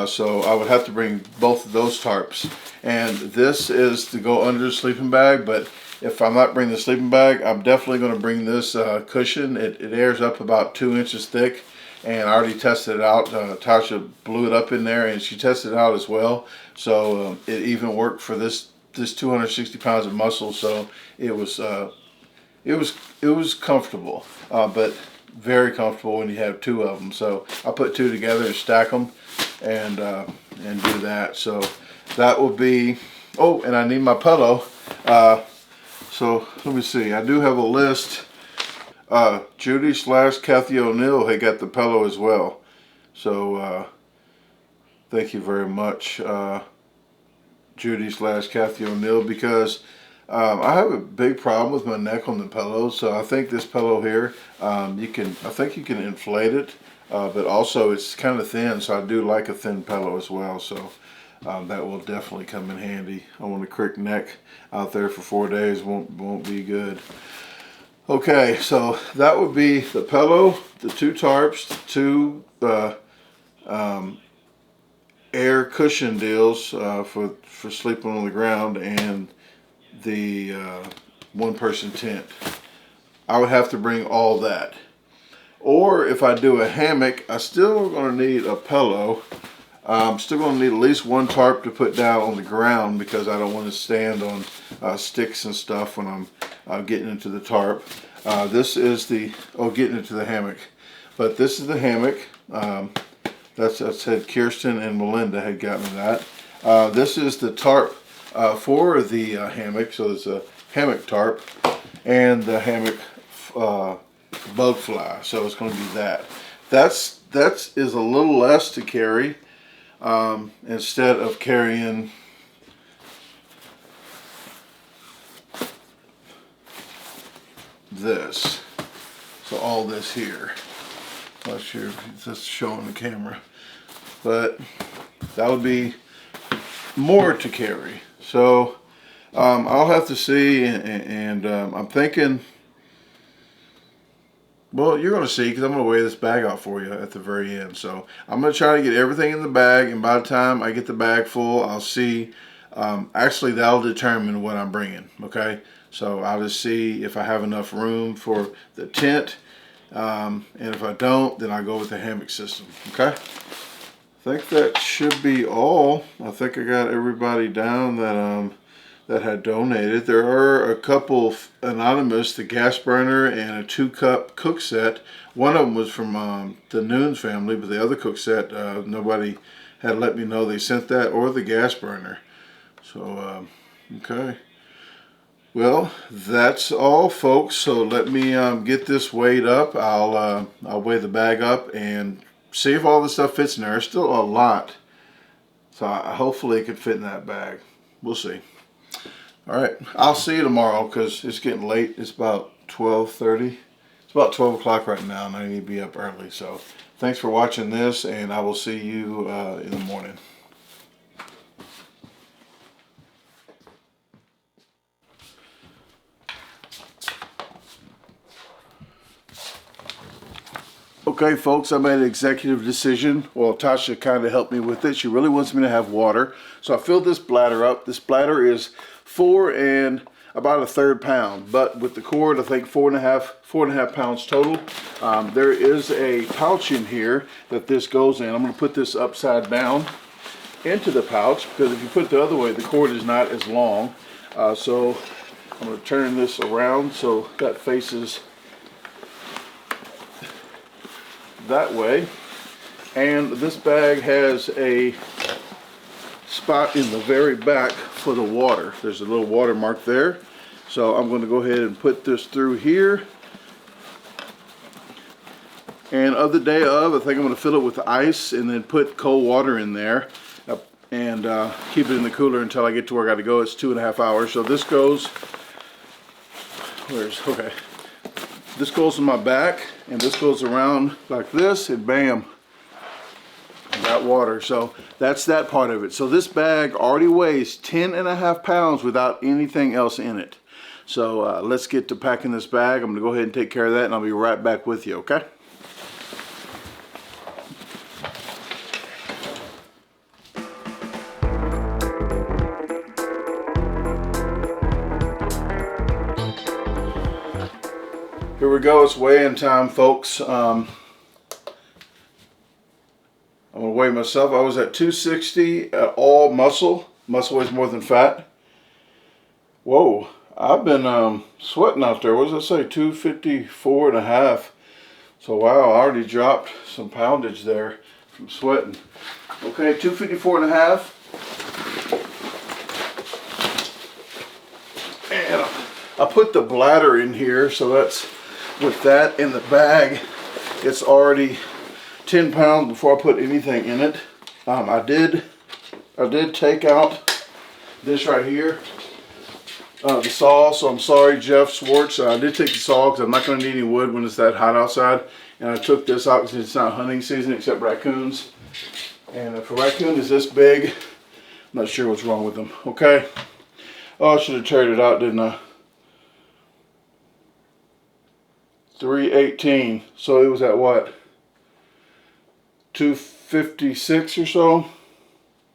So I would have to bring both of those tarps. And this is to go under the sleeping bag, but if I'm not bringing the sleeping bag, I'm definitely going to bring this cushion. It airs up about 2 inches thick, and I already tested it out. Tasha blew it up in there, and she tested it out as well. So it even worked for this 260 pounds of muscle. So it was comfortable, but very comfortable when you have 2 of them. So I put 2 together and stack them, and do that. So that will be. Oh, and I need my pillow. So let me see. I do have a list. Judy/Kathy O'Neill had got the pillow as well. So thank you very much, Judy/Kathy O'Neill, because I have a big problem with my neck on the pillow. So I think this pillow here, I think you can inflate it, but also it's kind of thin. So I do like a thin pillow as well. So that will definitely come in handy. I want a crick neck out there for 4 days. Won't be good. Okay, so that would be the pillow, the 2 tarps, the 2 air cushion deals for sleeping on the ground, and the 1-person tent. I would have to bring all that. Or if I do a hammock, I still going to need a pillow. I'm still going to need at least 1 tarp to put down on the ground because I don't want to stand on sticks and stuff when I'm getting into the tarp. This is the, getting into the hammock. But this is the hammock. That said Kirsten and Melinda had got me that. This is the tarp for the hammock. So it's a hammock tarp and the hammock bug fly. So it's going to be that. That's that is a little less to carry instead of carrying this. So all this here. Not sure if this is showing the camera, but that would be more to carry. So I'll have to see, and I'm thinking, well, you're going to see, because I'm going to weigh this bag out for you at the very end. So I'm going to try to get everything in the bag, and by the time I get the bag full, I'll see. Actually, that'll determine what I'm bringing, okay? So I'll just see if I have enough room for the tent, and if I don't, then I go with the hammock system, okay? I think that should be all. I think I got everybody down that that had donated. There are a couple anonymous, the gas burner and a 2-cup cook set. One of them was from the Noon's family, but the other cook set, nobody had let me know they sent that, or the gas burner. So, okay. Well, that's all, folks. So let me get this weighed up. I'll weigh the bag up and see if all the stuff fits in there. There's still a lot, so hopefully it can fit in that bag. We'll see. All right, I'll see you tomorrow, because it's getting late. It's about 12:30. It's about 12 o'clock right now, and I need to be up early. So thanks for watching this, and I will see you in the morning. Okay, folks, I made an executive decision. Well, Tasha kind of helped me with it. She really wants me to have water. So I filled this bladder up. This bladder is 4 and about 1/3 pound, but with the cord, I think 4.5 pounds total. There is a pouch in here that this goes in. I'm going to put this upside down into the pouch, because if you put it the other way, the cord is not as long. So I'm going to turn this around so that faces that way. And this bag has a spot in the very back for the water. There's a little water mark there. So I'm going to go ahead and put this through here. And of the day of, I think I'm going to fill it with ice and then put cold water in there and keep it in the cooler until I get to where I got to go. It's 2.5 hours. So this goes, okay. This goes in my back, and this goes around like this, and bam, I got water. So that's that part of it. So this bag already weighs 10.5 pounds without anything else in it. So let's get to packing this bag. I'm gonna go ahead and take care of that, and I'll be right back with you, okay? Here we go, it's weighing time, folks. I'm gonna weigh myself. I was at 260 at all muscle. Muscle weighs more than fat. Whoa, I've been sweating out there. What does it say? 254.5. So wow, I already dropped some poundage there from sweating. Okay, 254.5. And I put the bladder in here, so that's, with that in the bag, it's already 10 pounds before I put anything in it. I did take out this right here, the saw. So I'm sorry, Jeff Swartz. I did take the saw because I'm not going to need any wood when it's that hot outside. And I took this out because it's not hunting season except raccoons. And if a raccoon is this big, I'm not sure what's wrong with them. Okay. Oh, I should have teared it out, didn't I? 318. So it was at what? 256 or so?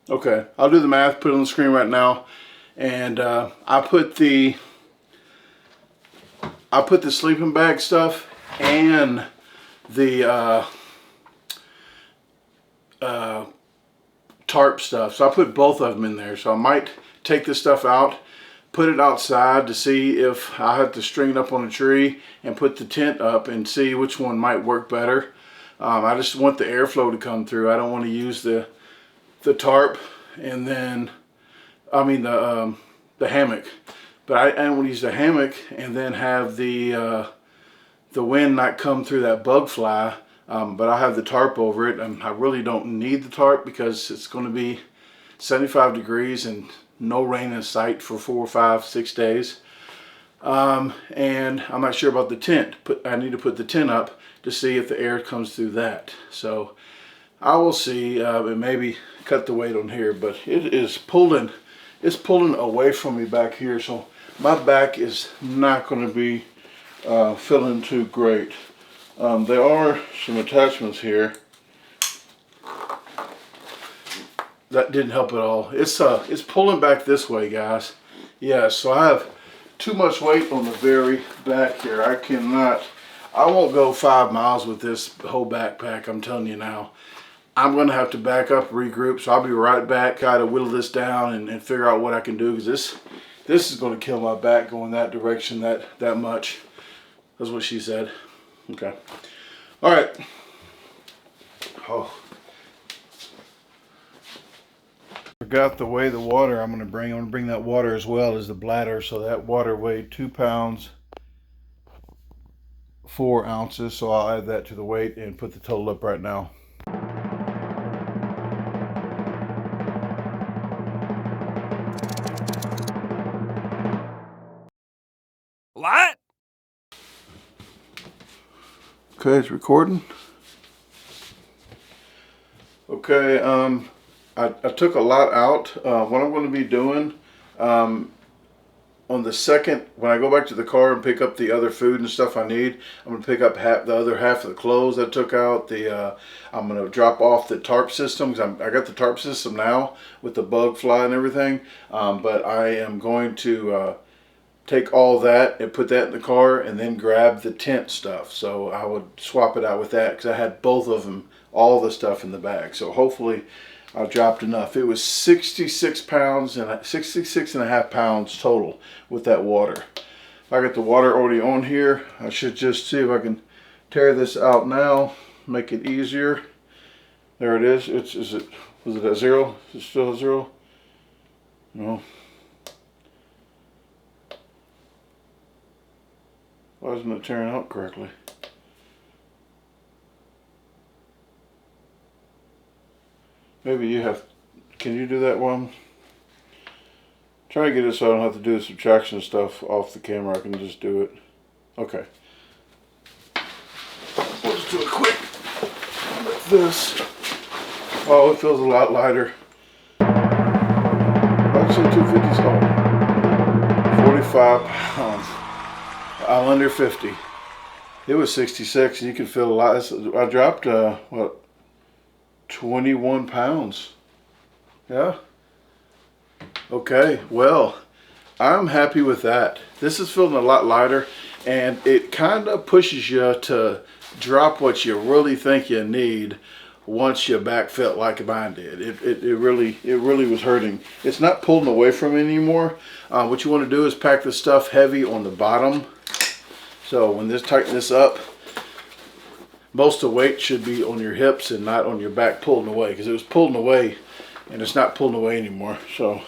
Okay, I'll do the math, put it on the screen right now. And I put the sleeping bag stuff and the tarp stuff. So I put both of them in there. So I might take this stuff out, put it outside to see if I have to string it up on a tree and put the tent up and see which one might work better. I just want the airflow to come through. I don't want to use the tarp and then, I mean the hammock. But I don't want to use the hammock and then have the wind not come through that bug fly. but I have the tarp over it, and I really don't need the tarp because it's going to be 75 degrees and no rain in sight for 4, 5, 6 days. And I'm not sure about the tent. I need to put the tent up to see if the air comes through that. So I will see, and maybe cut the weight on here, but it is pulling. It's pulling away from me back here, so my back is not going to be feeling too great. There are some attachments here. That didn't help at all. It's pulling back this way, guys. Yeah, so I have too much weight on the very back here. I won't go 5 miles with this whole backpack, I'm telling you now. I'm going to have to back up, regroup, so I'll be right back, kind of whittle this down and figure out what I can do, because this is going to kill my back going that direction that much. That's what she said. Okay. All right. Oh. Forgot to weigh the water I'm going to bring. I'm going to bring that water as well as the bladder. So that water weighed 2 pounds, 4 ounces. So I'll add that to the weight and put the total up right now. What? Okay, it's recording. Okay, I took a lot out. What I'm going to be doing on the second, when I go back to the car and pick up the other food and stuff I need, I'm going to pick up the other half of the clothes I took out. I'm going to drop off the tarp system, because I got the tarp system now with the bug fly and everything. But I am going to take all that and put that in the car and then grab the tent stuff. So I would swap it out with that, because I had both of them, all the stuff in the bag. So hopefully I dropped enough. It was 66 pounds and 66 and a half pounds total with that water. I got the water already on here. I should just see if I can tear this out now, make it easier. There it is. Was it at 0? Is it still at 0? No. Why isn't it tearing out correctly? Maybe you have, can you do that one? Try to get it so I don't have to do the subtraction stuff off the camera. I can just do it. Okay. We'll just do it quick like this. Oh, it feels a lot lighter. Actually, 250's home. 45 pounds. I'm under 50. It was 66, and you can feel a lot. I dropped, what, 21 pounds. Yeah. Okay, well, I'm happy with that. This is feeling a lot lighter, and it kind of pushes you to drop what you really think you need once your back felt like mine did. It really was hurting. It's not pulling away from it anymore. What you want to do is pack the stuff heavy on the bottom. So when tighten this up, most of the weight should be on your hips and not on your back pulling away, because it was pulling away and it's not pulling away anymore. So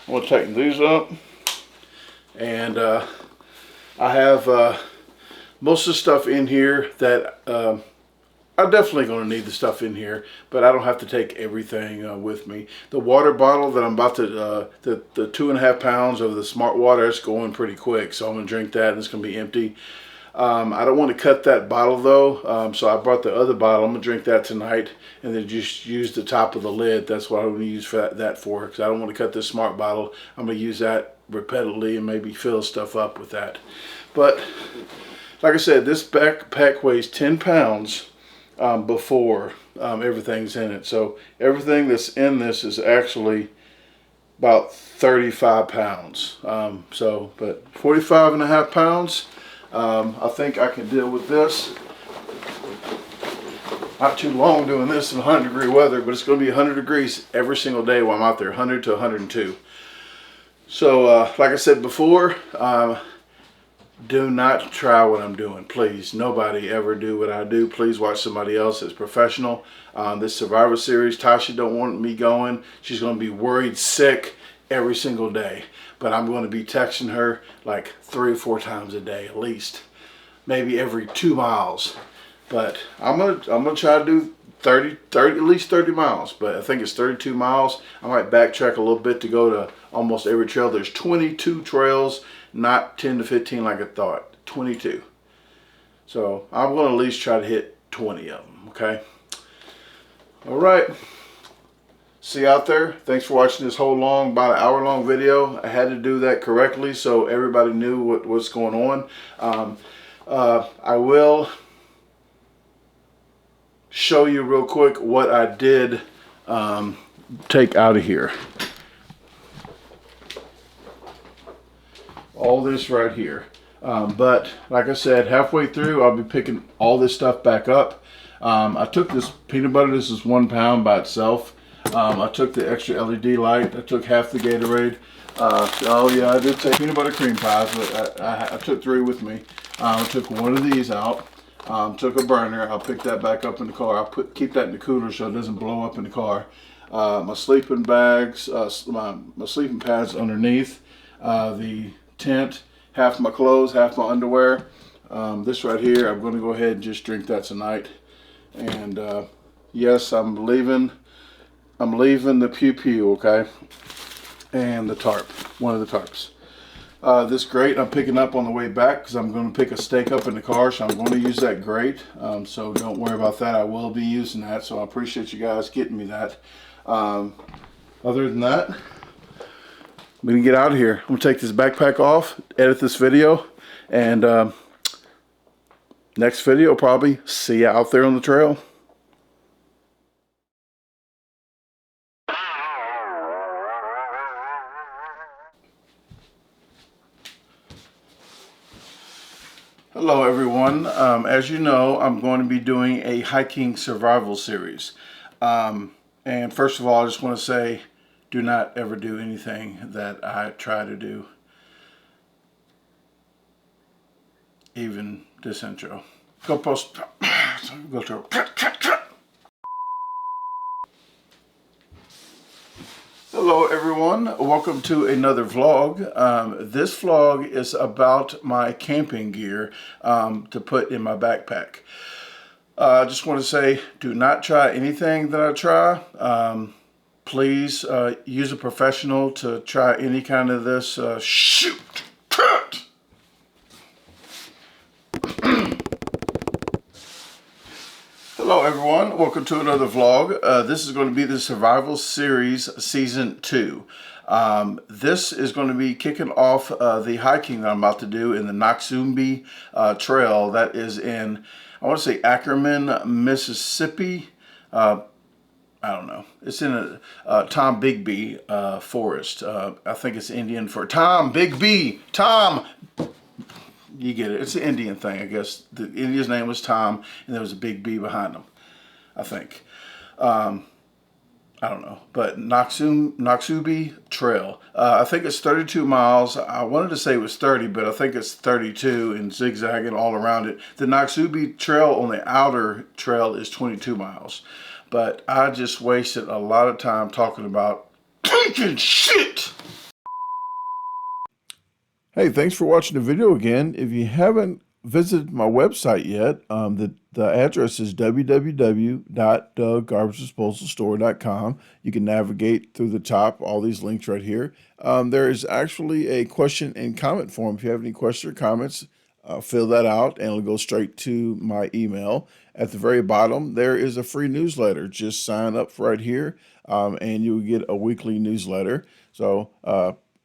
I'm going to tighten these up, and I have most of the stuff in here that I'm definitely going to need the stuff in here, but I don't have to take everything with me. The water bottle that I'm about to, the 2.5 pounds of the Smart Water, it's going pretty quick, so I'm going to drink that and it's going to be empty. I don't want to cut that bottle though, so I brought the other bottle. I'm going to drink that tonight and then just use the top of the lid. That's what I'm going to use that for, because I don't want to cut this Smart bottle. I'm going to use that repeatedly and maybe fill stuff up with that. But like I said, this backpack weighs 10 pounds before everything's in it. So everything that's in this is actually about 35 pounds. But 45 and a half pounds. I think I can deal with this. Not too long doing this in 100-degree weather, but it's going to be 100 degrees every single day while I'm out there, 100 to 102. So, like I said before, do not try what I'm doing. Please, nobody ever do what I do. Please watch somebody else that's professional. This Survivor Series, Tasha don't want me going. She's going to be worried sick every single day. But I'm going to be texting her like 3 or 4 times a day at least. Maybe every 2 miles. But I'm gonna try to do 30 at least 30 miles. But I think it's 32 miles. I might backtrack a little bit to go to almost every trail. There's 22 trails, not 10 to 15 like I thought. 22. So I'm gonna at least try to hit 20 of them. Okay. All right. See you out there. Thanks for watching this whole long, about an hour long video. I had to do that correctly so everybody knew what's going on. I will show you real quick what I did take out of here. All this right here. But like I said, halfway through, I'll be picking all this stuff back up. I took this peanut butter. This is 1 pound by itself. I took the extra LED light. I took half the Gatorade. Oh yeah, I did take peanut butter cream pies, but I took 3 with me. I took one of these out. Took a burner. I'll pick that back up in the car. I'll keep that in the cooler so it doesn't blow up in the car. My sleeping bags, my sleeping pads underneath, the tent, half my clothes, half my underwear. This right here, I'm going to go ahead and just drink that tonight. And yes, I'm leaving the pew pew, okay, and the tarp, one of the tarps. This grate I'm picking up on the way back because I'm going to pick a steak up in the car, so I'm going to use that grate. So don't worry about that. I will be using that, so I appreciate you guys getting me that. Other than that, I'm going to get out of here. I'm going to take this backpack off, edit this video, and next video probably see you out there on the trail. Hello everyone. As you know, I'm going to be doing a hiking survival series. And first of all, I just want to say, do not ever do anything that I try to do. Even this intro. Go post. Go to. Hello everyone, welcome to another vlog. This vlog is about my camping gear to put in my backpack. I just want to say, do not try anything that I try. Please use a professional to try any kind of this. Shoot! Cut! Hello everyone, welcome to another vlog. This is going to be the Survival Series Season 2. This is going to be kicking off the hiking that I'm about to do in the Noxumbi Trail that is in, I want to say Ackerman, Mississippi. I don't know. It's in a Tom Bigby forest. I think it's Indian for Tom Bigby. Tom! You get it. It's an Indian thing, I guess. The Indian's name was Tom, and there was a big B behind him, I think. I don't know. But Noxumbi Trail. I think it's 32 miles. I wanted to say it was 30, but I think it's 32 and zigzagging all around it. The Noxumbi Trail on the outer trail is 22 miles. But I just wasted a lot of time talking about taking shit. Hey, thanks for watching the video again. If you haven't visited my website yet, the address is www.DaGarbageDisposalstore.com. You can navigate through the top, all these links right here. There is actually a question and comment form. If you have any questions or comments, fill that out and it'll go straight to my email. At the very bottom, there is a free newsletter. Just sign up right here and you'll get a weekly newsletter. So,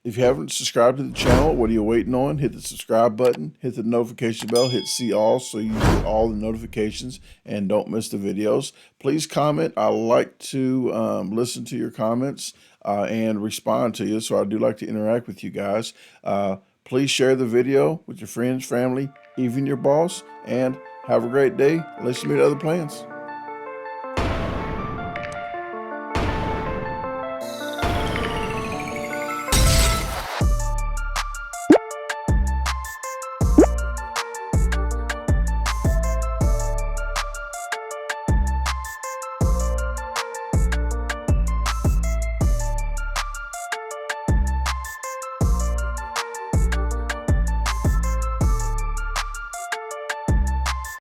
if you haven't subscribed to the channel, what are you waiting on? Hit the subscribe button, hit the notification bell, hit see all so you get all the notifications and don't miss the videos. Please comment. I like to listen to your comments and respond to you, so I do like to interact with you guys. Please share the video with your friends, family, even your boss, and have a great day. Let's meet other plans.